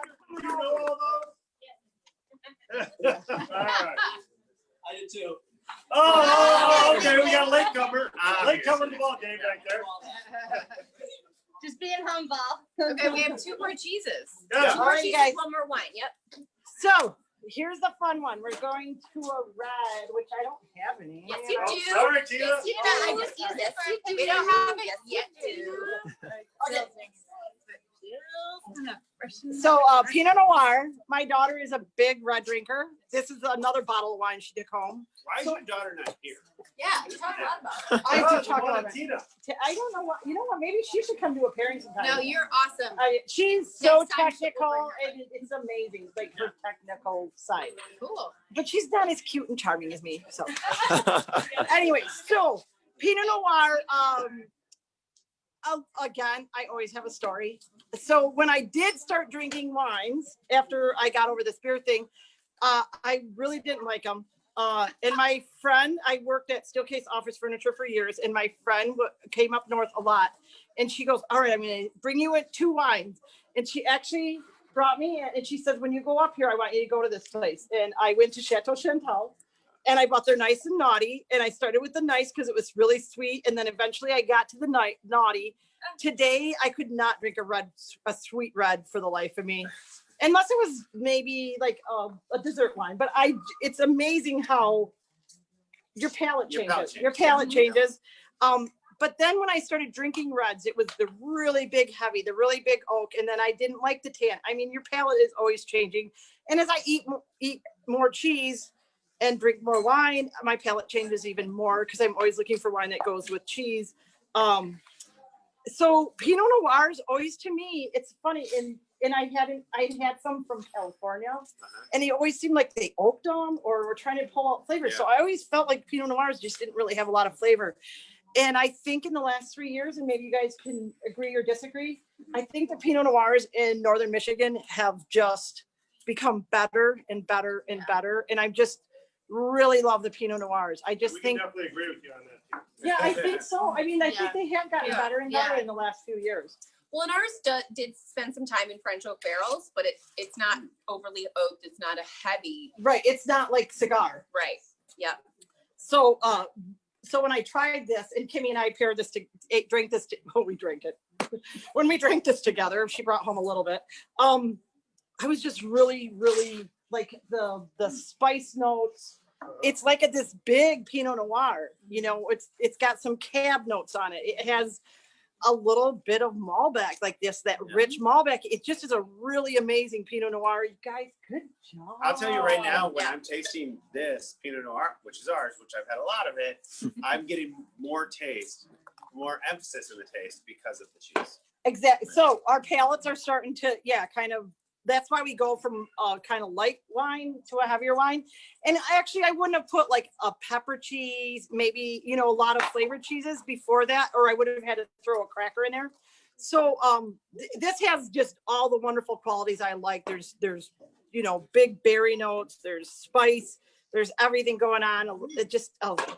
all those? All right. I did too. Oh, okay. We got a late comer. Late comer in the ball game back there. Just being humble. Okay, we have 2 more cheeses. Yeah. Two more All right, cheeses, guys. 1 more wine. Yep. So here's the fun one. We're going to a red, which I don't have any. Yes, you Oh, do. sorry, Tina. Yes, you do. I just used this. We don't have it Yes, yet. you do. Okay. Kind of freshen So Pinot Noir, my daughter is a big red drinker. This is another bottle of wine she took home. Why is your daughter not here? Yeah, we talked a lot about it. I Oh, do talk one about to it. Tina. I don't know what, you know what, maybe she should come to a pairing sometime. No, you're awesome. She's so Next time she'll technical bring and it's amazing, like her technical side. Cool. But she's not as cute and charming as me, so. Anyway, so Pinot Noir, again, I always have a story. So when I did start drinking wines after I got over this beer thing, I really didn't like them. And my friend, I worked at Steelcase Office Furniture for years, and my friend came up north a lot. And she goes, all right, I'm going to bring you 2 wines. And she actually brought me in, and she said, when you go up here, I want you to go to this place. And I went to Chateau Chantal, and I bought their nice and naughty. And I started with the nice because it was really sweet. And then eventually I got to the naughty. Today, I could not drink a sweet red for the life of me. Unless it was maybe like a dessert wine, but it's amazing how your palate changes. Your palate changes. But then when I started drinking reds, it was the really big heavy, the really big oak, and then I didn't like the tan. I mean, your palate is always changing. And as I eat more cheese and drink more wine, my palate changes even more because I'm always looking for wine that goes with cheese. So Pinot Noirs always, to me, it's funny. And I had some from California, and they always seemed like they oaked them or were trying to pull out flavor. So I always felt like Pinot Noirs just didn't really have a lot of flavor. And I think in the last 3 years, and maybe you guys can agree or disagree, I think the Pinot Noirs in Northern Michigan have just become better and better and better. And I just really love the Pinot Noirs. I just We think, can definitely agree with you on that. yeah, I think so. I mean, I think Yeah. they have gotten Yeah. better and better Yeah. in the last few years. Well, and ours did spend some time in French oak barrels, but it's not overly oaked. It's not a heavy, Right. It's not like cigar. right? Yeah. So, so when I tried this, and Kimmy and I paired this we drank it. When we drank this together, she brought home a little bit. I was just really, really like the spice notes, It's like this big Pinot Noir, you know, it's got some cab notes on it. It has a little bit of Malbec, like that rich Malbec. It just is a really amazing Pinot Noir. You guys, good job. I'll tell you right now, when Yeah. I'm tasting this Pinot Noir, which is ours, which I've had a lot of it, I'm getting more taste, more emphasis in the taste because of the cheese. Exactly. So our palates are starting to, kind of, that's why we go from kind of light wine to a heavier wine. And actually, I wouldn't have put like a pepper cheese, maybe, you know, a lot of flavored cheeses before that, or I would have had to throw a cracker in there. So this has just all the wonderful qualities I like. There's, you know, big berry notes, there's spice, there's everything going on. It just,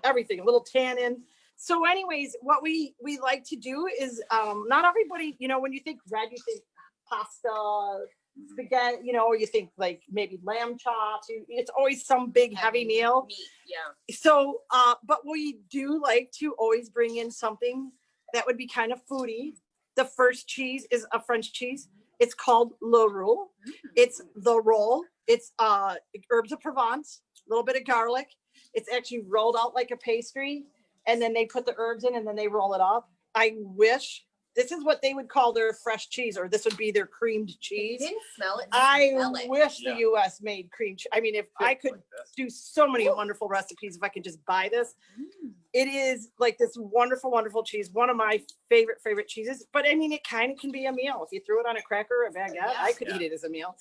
everything, a little tannin. So anyways, what we like to do is not everybody, you know, when you think red, you think pasta, spaghetti, you know, or you think like maybe lamb chops. It's always some big heavy meal. Meat, yeah. So, but we do like to always bring in something that would be kind of foodie. The first cheese is a French cheese. It's called Le Roux. It's the roll. It's herbs of Provence, a little bit of garlic. It's actually rolled out like a pastry, and then they put the herbs in, and then they roll it up. I wish this is what they would call their fresh cheese, or this would be their creamed You cheese. didn't smell it. I Smell it. wish Yeah. the US made cream cheese. I mean, if I could Like this. do so many wonderful recipes, if I could just buy this. It is like this wonderful, wonderful cheese. One of my favorite cheeses. But I mean, it kind of can be a meal. If you threw it on a cracker or a baguette, I could eat it as a meal.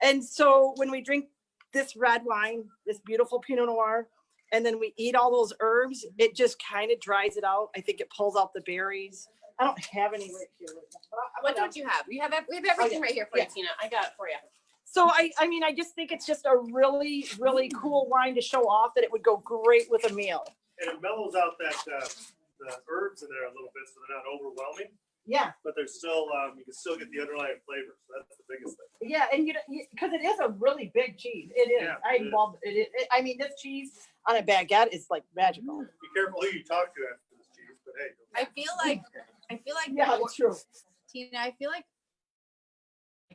And so when we drink this red wine, this beautiful Pinot Noir, and then we eat all those herbs, it just kind of dries it out. I think it pulls out the berries. I don't have any right here. What don't you have? We have everything right here for you, Yeah. Tina. I got it for you. So I mean, I just think it's just a really, really cool wine to show off that it would go great with a meal. And it mellows out that the herbs in there a little bit, so they're not overwhelming. Yeah, But there's still you can still get the underlying flavor. So that's the biggest thing. yeah, and because it is a really big cheese. It is. Yeah, I it is. love it. I mean, this cheese on a baguette is like magical. Be careful who you talk to after this cheese, but hey. I feel like Yeah, it's true. Tina, I feel like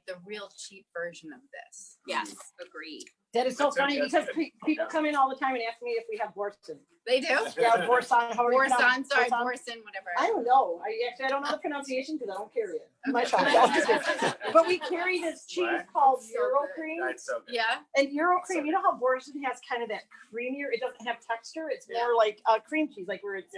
the real cheap version of this. yes, agreed. That is so That's funny because fantastic. people come in all the time and ask me if we have Borson. They do. Yeah, Borson. How are you Borson, pronounce- sorry, Borson? Borson, whatever. I don't know. I don't know the pronunciation because I don't carry it. My shop. I'm just kidding. But we carry this cheese What? called So Euro good. cream. That's so good. Yeah, And Euro cream, you know how Borson has kind of that creamier, it doesn't have texture. It's more like cream cheese, like where it's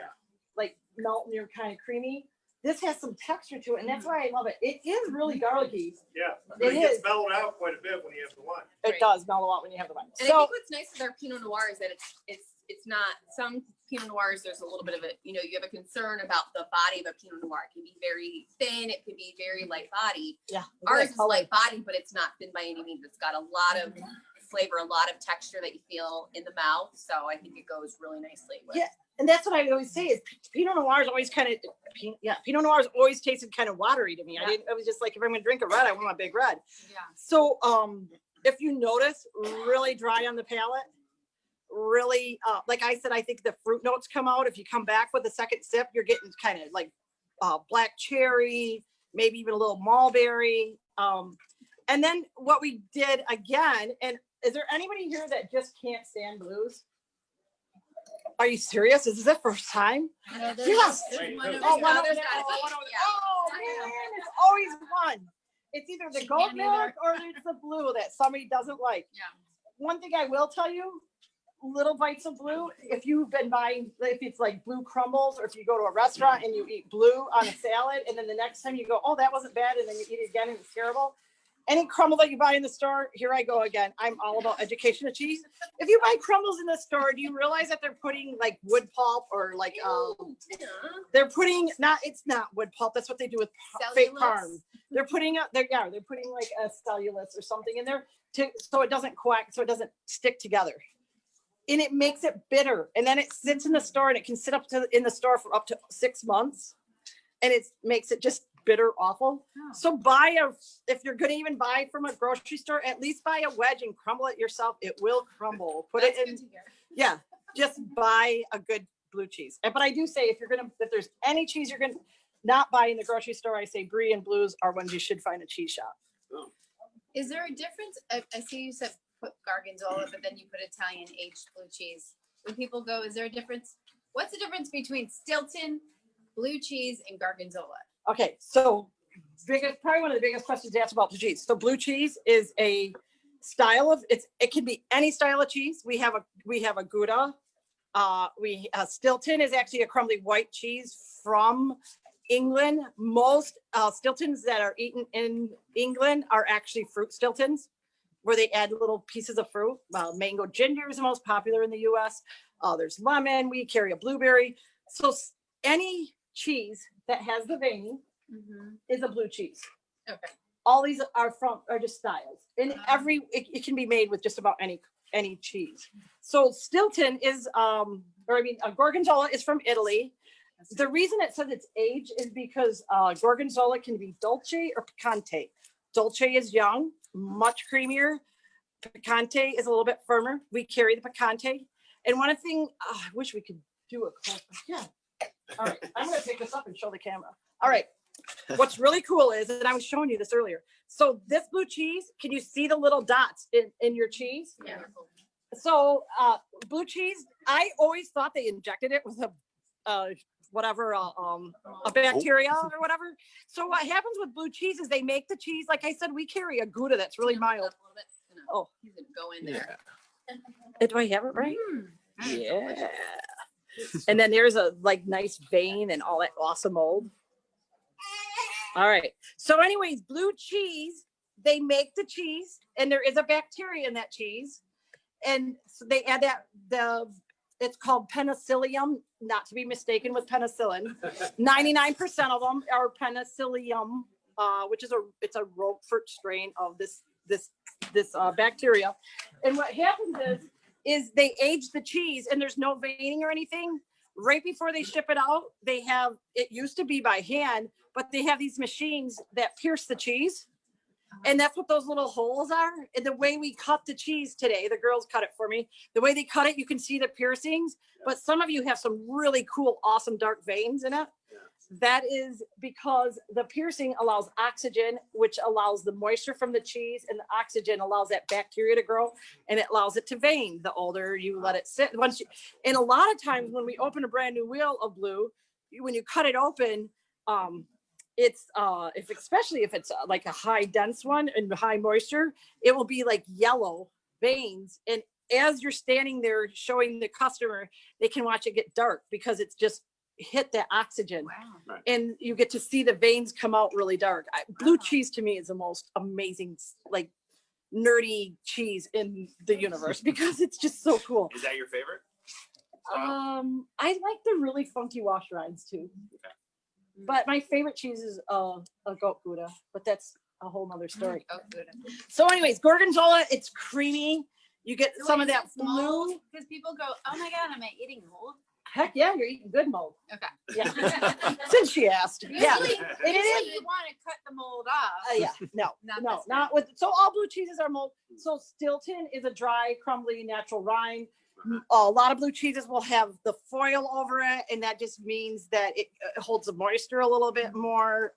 like melting, you're kind of creamy. This has some texture to it, and that's why I love it. It is really garlicky. Yeah, It it gets is. mellowed out quite a bit when you have the wine. It Right. does mellow out when you have the wine. And I So think what's nice with our Pinot Noir is that it's not some Pinot Noirs. There's a little bit of a you have a concern about the body of a Pinot Noir. It can be very thin. It can be very light bodied. yeah, Ours is light bodied, but it's not thin by any means. It's got a lot of flavor, a lot of texture that you feel in the mouth. So I think it goes really nicely with. Yeah. And that's what I always say is Pinot Noir is always kind of, Pinot Noir has always tasted kind of watery to me. I was just like, if I'm gonna drink a red, I want a big red. yeah. So if you notice, really dry on the palate, really, like I said, I think the fruit notes come out. If you come back with a second sip, you're getting kind of like black cherry, maybe even a little mulberry. And then what we did again, and is there anybody here that just can't stand blues? Are you serious? Is this the first time? No, Yes. there's one over Oh, there. one over there's there. gotta Oh, be, one over there. yeah. Oh, man, it's always one. It's either the She gold can't either. milk or it's the blue that somebody doesn't like. Yeah. One thing I will tell you, little bites of blue, if you've been buying, if it's like blue crumbles, or if you go to a restaurant and you eat blue on a salad, and then the next time you go, oh, that wasn't bad, and then you eat it again and it's terrible. Any crumble that you buy in the store, here I go again. I'm all about education of cheese. If you buy crumbles in the store, do you realize that they're putting like wood pulp or like they're putting it's not wood pulp. That's what they do with fake Cellulose? parm. They're putting they're putting like a cellulose or something in there so it doesn't so it doesn't stick together. And it makes it bitter. And then it sits in the store and it can sit in the store for up to 6 months. And it makes it just bitter awful. Oh. So if you're gonna even buy from a grocery store, at least buy a wedge and crumble it yourself. It will crumble. Put That's it in. good to hear. Yeah, just buy a good blue cheese. But I do say if there's any cheese you're gonna not buy in the grocery store, I say brie and blues are ones you should find a cheese shop. Is there a difference? I see you said put Gorgonzola, but then you put Italian aged blue cheese. When people go, is there a difference? What's the difference between Stilton, blue cheese, and Gorgonzola? Okay, so probably one of the biggest questions asked about blue cheese. So blue cheese is a style of it can be any style of cheese. We have a Gouda. Stilton is actually a crumbly white cheese from England. Most Stiltons that are eaten in England are actually fruit Stiltons, where they add little pieces of fruit. Mango ginger is the most popular in the US. There's lemon. We carry a blueberry. So any cheese that has the veining is a blue cheese. Okay. All these are just styles, and it can be made with just about any cheese. So Stilton is Gorgonzola is from Italy. The reason it says it's aged is because Gorgonzola can be dolce or picante. Dolce is young, much creamier. Picante is a little bit firmer. We carry the picante. And one thing, I wish we could do a close. Yeah. All right, I'm gonna pick this up and show the camera. All right. What's really cool is, and I was showing you this earlier. So this blue cheese, can you see the little dots in your cheese? Yeah. So blue cheese, I always thought they injected it with a bacteria or whatever. So what happens with blue cheese is they make the cheese, like I said, we carry a Gouda that's really mild. Oh, He's gonna go in there. do I have it right? Yeah. And then there's a nice vein and all that awesome mold. All right. So anyways, blue cheese, they make the cheese and there is a bacteria in that cheese. And so they add it's called penicillium, not to be mistaken with penicillin. 99% of them are penicillium, which is it's a Roquefort strain of this bacteria. And what happens is they age the cheese and there's no veining or anything. Right before they ship it out, it used to be by hand, but they have these machines that pierce the cheese. And that's what those little holes are. And the way we cut the cheese today, the girls cut it for me. The way they cut it, you can see the piercings, but some of you have some really cool, awesome dark veins in it. That is because the piercing allows oxygen, which allows the moisture from the cheese, and the oxygen allows that bacteria to grow, and it allows it to vein the older you let it sit. And a lot of times when we open a brand new wheel of blue, when you cut it open, especially if it's like a high dense one and high moisture, it will be like yellow veins. And as you're standing there showing the customer, they can watch it get dark because it's just hit that oxygen. Wow. And you get to see the veins come out really dark. Blue cheese to me is the most amazing, nerdy cheese in the universe because it's just so cool. Is that your favorite? I like the really funky wash rides too. Okay. But my favorite cheese is a goat Gouda, but that's a whole nother story. Oh, good. So anyways, Gorgonzola, it's creamy. You get some of that blue. Because people go, oh my God, am I eating mold? Heck yeah, you're eating good mold. Okay. Yeah. Since she asked. Yeah. Usually, It is. you want to cut the mold off. Yeah. No. Not No. this Not with. So all blue cheeses are mold. So Stilton is a dry, crumbly, natural rind. A lot of blue cheeses will have the foil over it, and that just means that it holds the moisture a little bit more.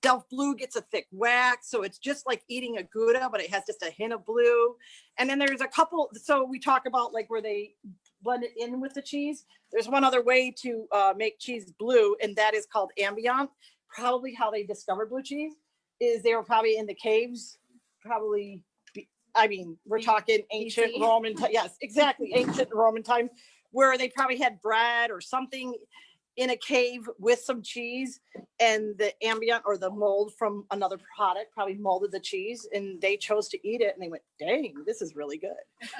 Delft Blue gets a thick wax, so it's just like eating a Gouda, but it has just a hint of blue. And then there's a couple. So we talk about where they blend it in with the cheese. There's one other way to make cheese blue, and that is called ambient. Probably how they discovered blue cheese is they were probably in the caves, probably. We're talking ancient Roman time. Yes, exactly. Ancient Roman time, where they probably had bread or something in a cave with some cheese, and the ambient or the mold from another product probably molded the cheese, and they chose to eat it, and they went, dang, this is really good.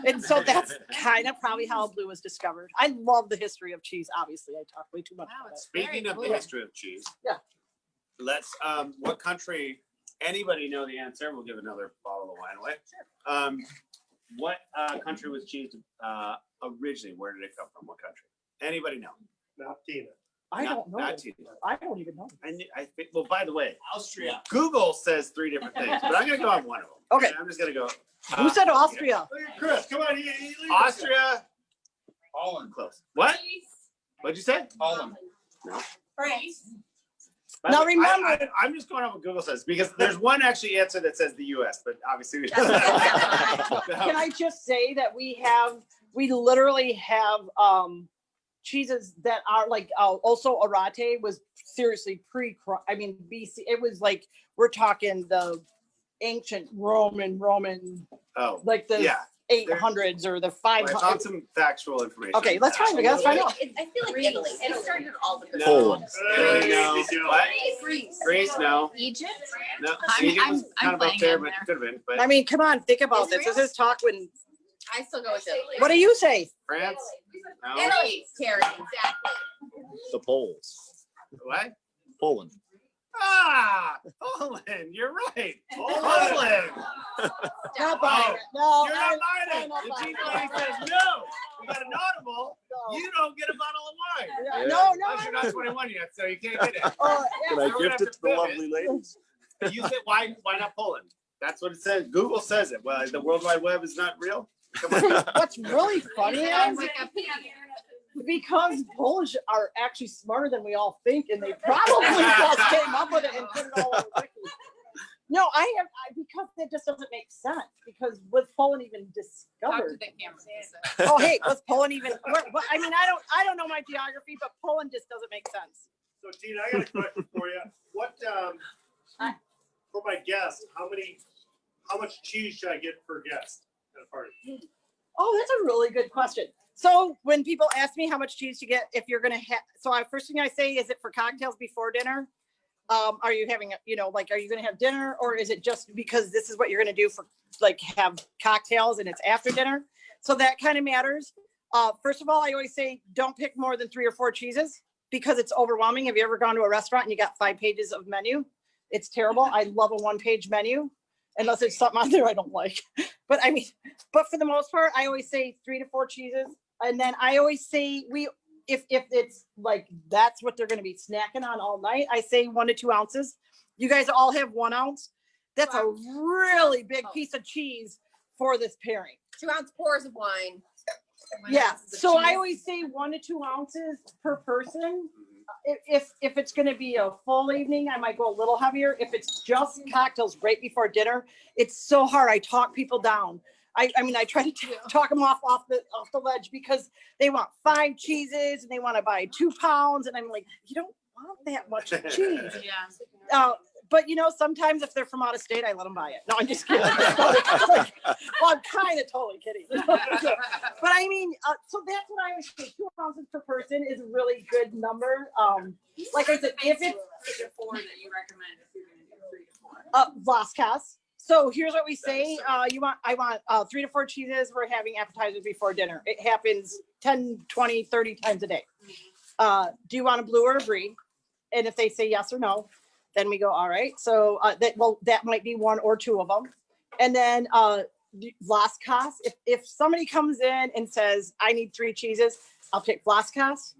And so that's kind of probably how blue was discovered. I love the history of cheese. Obviously, I talk way too much Wow, about it. it's Speaking of the cool. history of cheese. Yeah. Let's, what country, anybody know the answer? We'll give another bottle of wine away. What country was cheese originally? Where did it come from? What country? Anybody know? Not Tina. I don't know. Not Tina. I don't even know. I think, well, by the way, Austria. Google says 3 different things, but I'm going to go on one of them. Okay. I'm just going to go. Who said Austria? Look at Chris. Come on. Austria. Holland. Close. What? What'd you say? Holland. France. By Now the way, remember- I'm just going off what Google says because there's one actually answer that says the U.S., but obviously we Can I just say that we literally have cheeses that are like also Arate was seriously BC. It was like we're talking the ancient Roman Oh, like the yeah. 800s or the I 500s. found some factual information. Okay, let's find it. Let's find out. I feel like Italy. It started all the good. Poland. Greece. No. What? Greece. Greece, no. Egypt. No. I'm- Egypt was I'm kind of up playing there, in but there. could have been. But I mean, come on, think about this. This is talk when. I still go with Italy. What do you say? France? No. Italy, Carrie, exactly. The Poles. What? Poland. Ah, Poland. You're right. Poland. Not buying it. No, You're not buying it. not The buying cheese it. lady says no. You got an audible. No. You don't get a bottle of wine. Yeah, no, Unless you're not 21 yet, so you can't get it. Can yeah. I So we're gonna gift have it to to the pivot. lovely ladies? You said why not Poland? That's what it says. Google says it. Well, the World Wide Web is not real. Come on. What's really funny On is Wikipedia. because Polish are actually smarter than we all think, and they probably just came up with it and put it all over Wiki. No, because it just doesn't make sense. Because was Poland even Talk to discovered? the camera. Oh, hey, was Poland even? I mean, I don't know my geography, but Poland just doesn't make sense. So Tina, I got a question for you. What, for my guest, how much cheese should I get per guest at a party? Oh, that's a really good question. So when people ask me how much cheese to get, if you're gonna have, first thing I say, is it for cocktails before dinner? Are you having, are you gonna have dinner, or is it just because this is what you're gonna do for, have cocktails and it's after dinner? So that kind of matters. First of all, I always say, don't pick more than 3 or 4 cheeses because it's overwhelming. Have you ever gone to a restaurant and you got 5 pages of menu? It's terrible. I love a 1-page menu. Unless there's something on there I don't like. But for the most part, I always say 3 to 4 cheeses. And then I always say if it's like, that's what they're going to be snacking on all night, I say 1 to 2 ounces. You guys all have 1 ounce. That's a really big piece of cheese for this pairing. 2 ounce pours of wine. Yeah. So I always say 1 to 2 ounces per person. If it's going to be a full evening, I might go a little heavier. If it's just cocktails right before dinner, it's so hard. I talk people down. I try to talk them off the ledge because they want 5 cheeses and they want to buy 2 pounds. And I'm like, you don't want that much cheese. Yeah. But sometimes if they're from out of state, I let them buy it. No, I'm just kidding. Well, I'm kind of totally kidding. But I mean, so that's what I would say. 2 ounces per person is a really good number. Like I said, if it's 3 to 4 that you recommend if you're gonna do 3 to 4. Vlaskas. So here's what we say. I want 3 to 4 cheeses. We're having appetizers before dinner. It happens 10, 20, 30 times a day. Do you want a blue or a brie? And if they say yes or no, then we go, all right. So that might be 1 or 2 of them. And then Vlaskas, if somebody comes in and says, I need 3 cheeses, I'll pick Vlaskas,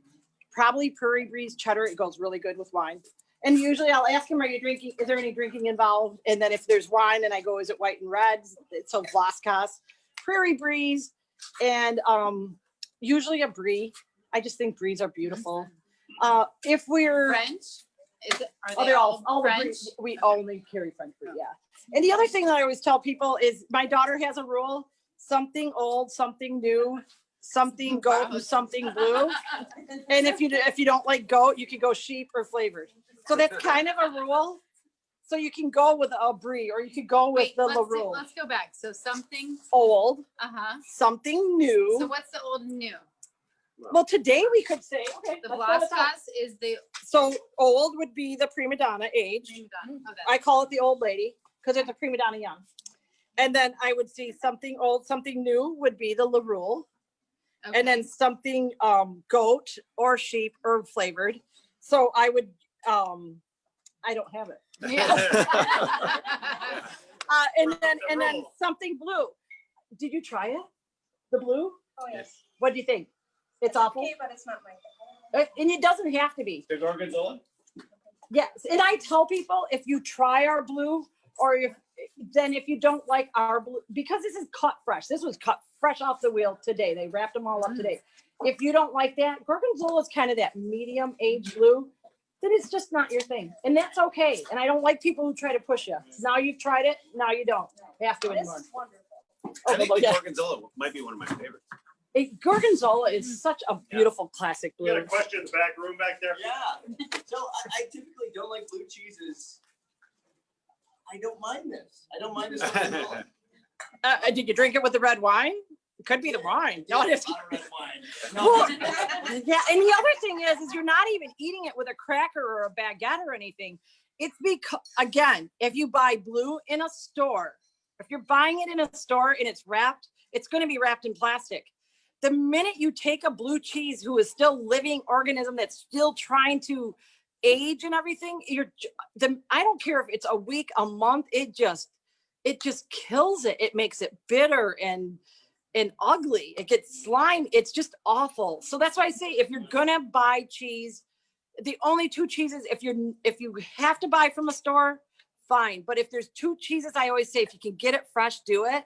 probably Prairie Breeze cheddar. It goes really good with wine. And usually I'll ask him, are you drinking? Is there any drinking involved? And then if there's wine, then I go, is it white and red? So Vlaskas, Prairie Breeze, and usually a brie. I just think bries are beautiful. If we're French? Are they're all the French? brie, we only carry French brie, yeah. And the other thing that I always tell people is my daughter has a rule: something old, something new, something goat, and something blue. And if you don't like goat, you can go sheep or flavored. So that's kind of a rule. So you can go with a brie, or you could go with the LaRue. Let's go back. So something. Old, something So new. what's the old and new? Well, today we could say, okay, The let's go with that. Vlaskas is the. So old would be the prima donna age. Okay. I call it the old lady because it's a prima donna young. And then I would see something old, something new would be the LaRue. Okay. And then something goat or sheep or flavored. So I would I don't have it. Yeah. And then something blue. Did you try it? The blue? Oh, yes. What do you think? It's awful. Okay, but it's not my favorite. And it doesn't have to be. The Gorgonzola? Yes. And I tell people, if you try our blue, or if you don't like our blue, because this is cut fresh. This was cut fresh off the wheel today. They wrapped them all up today. If you don't like that, Gorgonzola is kind of that medium age blue. then it's just not your thing. And that's okay. And I don't like people who try to push you. Now you've tried it, now you don't have to This anymore. is wonderful. I think Oh, the yeah. Gorgonzola might be one of my favorites. Gorgonzola is such a beautiful classic You got blue. a question in the back room back there? Yeah, so I typically don't like blue cheeses. I don't mind this. I don't mind this. Gorgonzola. Did you drink it with the red wine? It could be the wine. No, Yeah, it's a lot of red wine. Well, yeah, and the other thing is you're not even eating it with a cracker or a baguette or anything. It's because, again, if you buy blue in a store, if you're buying it in a store and it's wrapped, it's going to be wrapped in plastic. The minute you take a blue cheese who is still living organism that's still trying to age and everything, I don't care if it's a week, a month, it just kills it. It makes it bitter and ugly. It gets slime. It's just awful. So that's why I say if you're gonna buy cheese, the only two cheeses, if you have to buy from a store, fine. But if there's two cheeses, I always say if you can get it fresh, do it.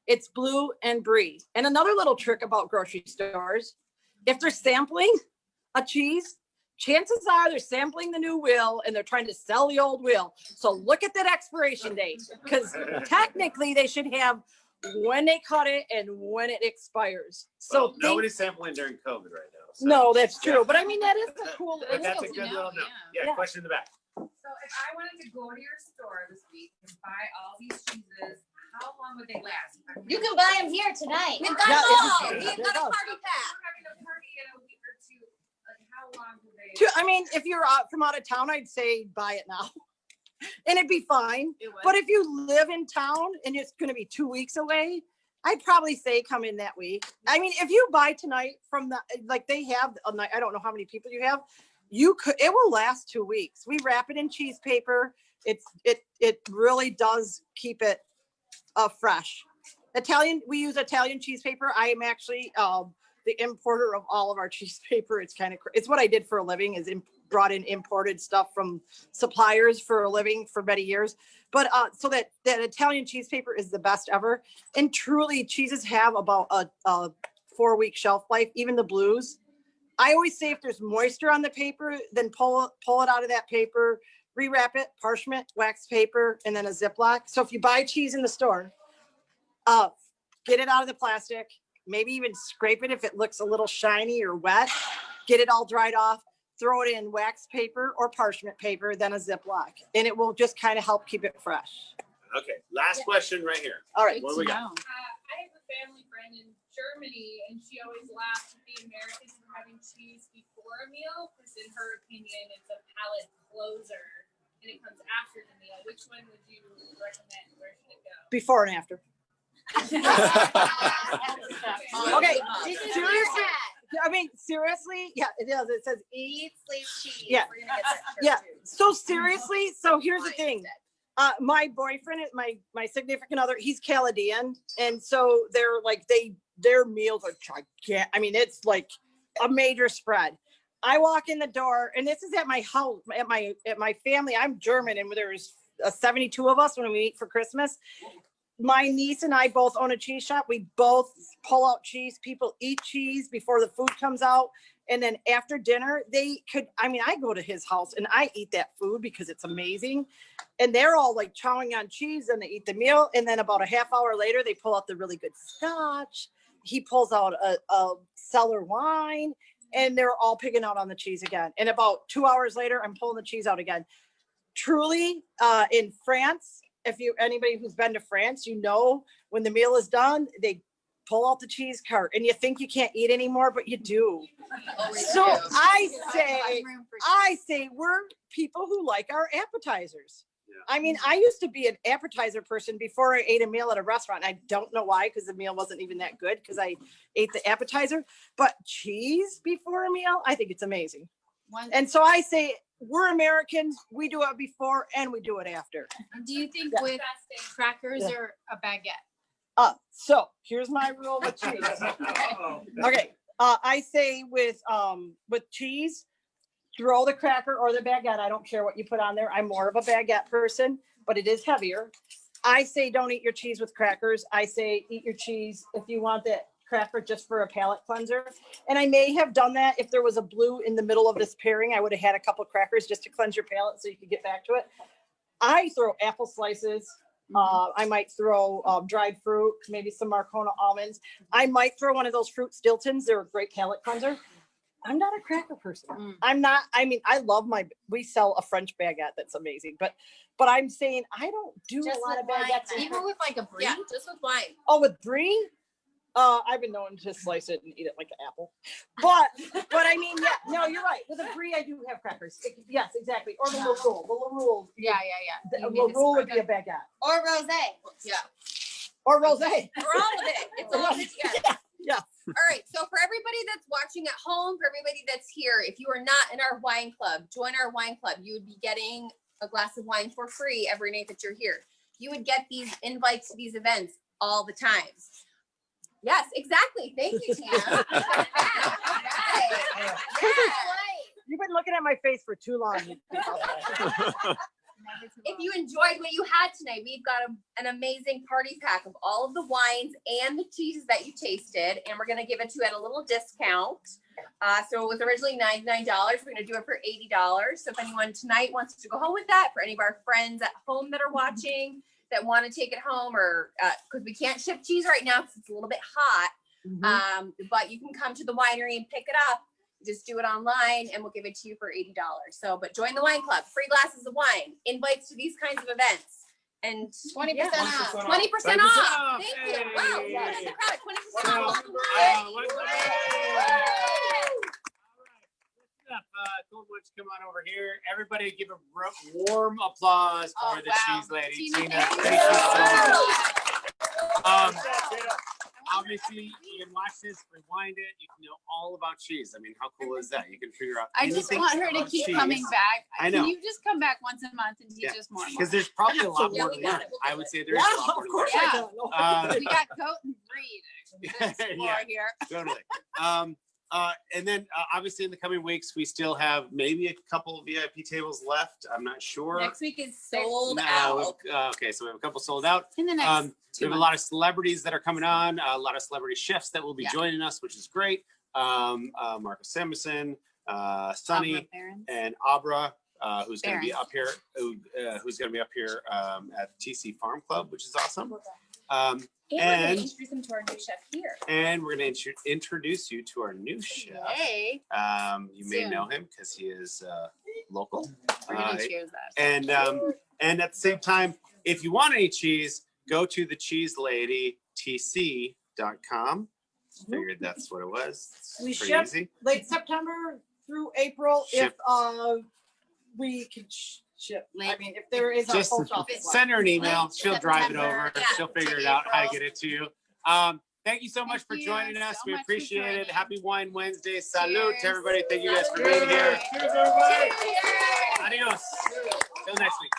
It's blue and brie. And another little trick about grocery stores, if they're sampling a cheese, chances are they're sampling the new wheel and they're trying to sell the old wheel. So look at that expiration date, because technically they should have when they cut it and when it expires. So Well, nobody's sampling during COVID right now. So. no, that's true. But I mean, that is a cool. But that's a good little note. Yeah, question in the back. So if I wanted to go to your store this week and buy all these cheeses, how long would they last? You can buy them here tonight. We've got Yeah, them all. there We've you got a go. party pack. We're having a party in a week or two. Like how long do they? I mean, if you're from out of town, I'd say buy it now. And it'd be fine. But if you live in town and it's going to be 2 weeks away, I'd probably say come in that week. I mean, if you buy tonight from they have, I don't know how many people you have, it will last 2 weeks. We wrap it in cheese paper. It really does keep it fresh. We use Italian cheese paper. I am actually the importer of all of our cheese paper. It's it's what I did for a living, is brought in imported stuff from suppliers for a living for many years. But so that Italian cheese paper is the best ever. And truly, cheeses have about a 4-week shelf life, even the blues. I always say if there's moisture on the paper, then pull it out of that paper, rewrap it, parchment, wax paper, and then a Ziploc. So if you buy cheese in the store, get it out of the plastic, maybe even scrape it if it looks a little shiny or wet, get it all dried off, throw it in wax paper or parchment paper, then a Ziploc, and it will just kind of help keep it fresh. Okay, last question right here. All right. What do we got? I have a family friend in Germany, and she always laughs at the Americans for having cheese before a meal, because in her opinion, it's a palate closer, and it comes after the meal. Which one would you recommend? Where should it go? Before and after. Okay, seriously. I mean, seriously, yeah, it does. It says Eat, sleep, cheese. Yeah. We're gonna get that shirt Yeah. too. So seriously, so here's the thing. My boyfriend, my significant other, he's Canadian, and so their meals are gigantic. I mean, it's like a major spread. I walk in the door, and this is at my house, at my family. I'm German, and there's 72 of us when we meet for Christmas. My niece and I both own a cheese shop. We both pull out cheese. People eat cheese before the food comes out. And then after dinner, I go to his house and I eat that food because it's amazing. And they're all like chowing on cheese and they eat the meal. And then about a half hour later, they pull out the really good scotch. He pulls out a cellar wine, and they're all picking out on the cheese again. And about 2 hours later, I'm pulling the cheese out again. Truly, in France, anybody who's been to France, when the meal is done, they pull out the cheese cart, and you think you can't eat anymore, but you do. So I say we're people who like our appetizers. I mean, I used to be an appetizer person before I ate a meal at a restaurant. I don't know why, because the meal wasn't even that good because I ate the appetizer. But cheese before a meal, I think it's amazing. And so I say we're Americans. We do it before and we do it after. Do you think with crackers or a baguette? So here's my rule with cheese. Okay. I say with cheese, throw the cracker or the baguette. I don't care what you put on there. I'm more of a baguette person, but it is heavier. I say don't eat your cheese with crackers. I say eat your cheese if you want that cracker just for a palate cleanser. And I may have done that if there was a blue in the middle of this pairing. I would have had a couple crackers just to cleanse your palate so you could get back to it. I throw apple slices. I might throw dried fruit, maybe some Marcona almonds. I might throw one of those fruit Stiltons. They're a great palate cleanser. I'm not a cracker person. I'm not. I mean, I love we sell a French baguette that's amazing, but I'm saying I don't do Just a lot of with wine, baguettes. even with like a brie, just with wine. Oh, with brie? I've been known to slice it and eat it like an apple. But I mean, yeah, no, you're right. With a brie, I do have crackers. Yes, exactly. Or the LaRue. The LaRue. Yeah. The LaRue would be a baguette. Or rosé. Yeah. Or rosé. We're all of it. It's all of it together. Yeah. All right. So for everybody that's watching at home, for everybody that's here, if you are not in our wine club, join our wine club. You would be getting a glass of wine for free every night that you're here. You would get these invites to these events all the time. Yes, exactly. Thank you, Tina. You've been looking at my face for too long. If you enjoyed what you had tonight, we've got an amazing party pack of all of the wines and the cheeses that you tasted, and we're going to give it to you at a little discount. So it was originally $99. We're going to do it for $80. So if anyone tonight wants to go home with that, for any of our friends at home that are watching that want to take it home, or because we can't ship cheese right now because it's a little bit hot, but you can come to the winery and pick it up. Just do it online and we'll give it to you for $80. So, but join the wine club, free glasses of wine, invites to these kinds of events, and 20% off. 20% off. Thank you. Wow. Yes. 20% off. Cool, why don't you come on over here? Everybody give a warm applause for the cheese lady, Tina. Thank you so much. Obviously, you can watch this, rewind it. You can know all about cheese. I mean, how cool is that? You can figure out. I just want her to keep coming back. I know. Can you just come back once a month and teach us more? Because there's probably a lot Yeah, more we to got learn. it. I would say there's a lot more to learn. Yeah. We got goat and breed to explore Yeah. here. Totally. And then obviously in the coming weeks, we still have maybe a couple VIP tables left. I'm not sure. Next week is sold No, out. okay, so we have a couple sold out. In the next We have a lot of celebrities that are coming on, a lot of celebrity chefs that will be joining us, which is great. Marcus Samuelson, Sonny, and Abra, who's going to be up here, who's going to be up here at TC Farm Club, which is awesome. And we're going to introduce them to our new chef here. And we're going to introduce you to our new chef. Yay. You may know him because he is local. We're going to cheers that. And at the same time, if you want any cheese, go to thecheeseladytc.com. Figured that's what it was. It's We pretty ship easy. late September through April Ship. if we can ship. I mean, if there is a Just post office. send her an email. Late She'll drive it September, over. yeah, She'll figure to it out how to April. get it to you. Thank you so much for Thank you joining us. so We much for appreciate it. joining. Happy Wine Wednesday. Salute Cheers. to everybody. Thank you guys for Cheers. being here. Cheers, everybody. Adios. Till next week.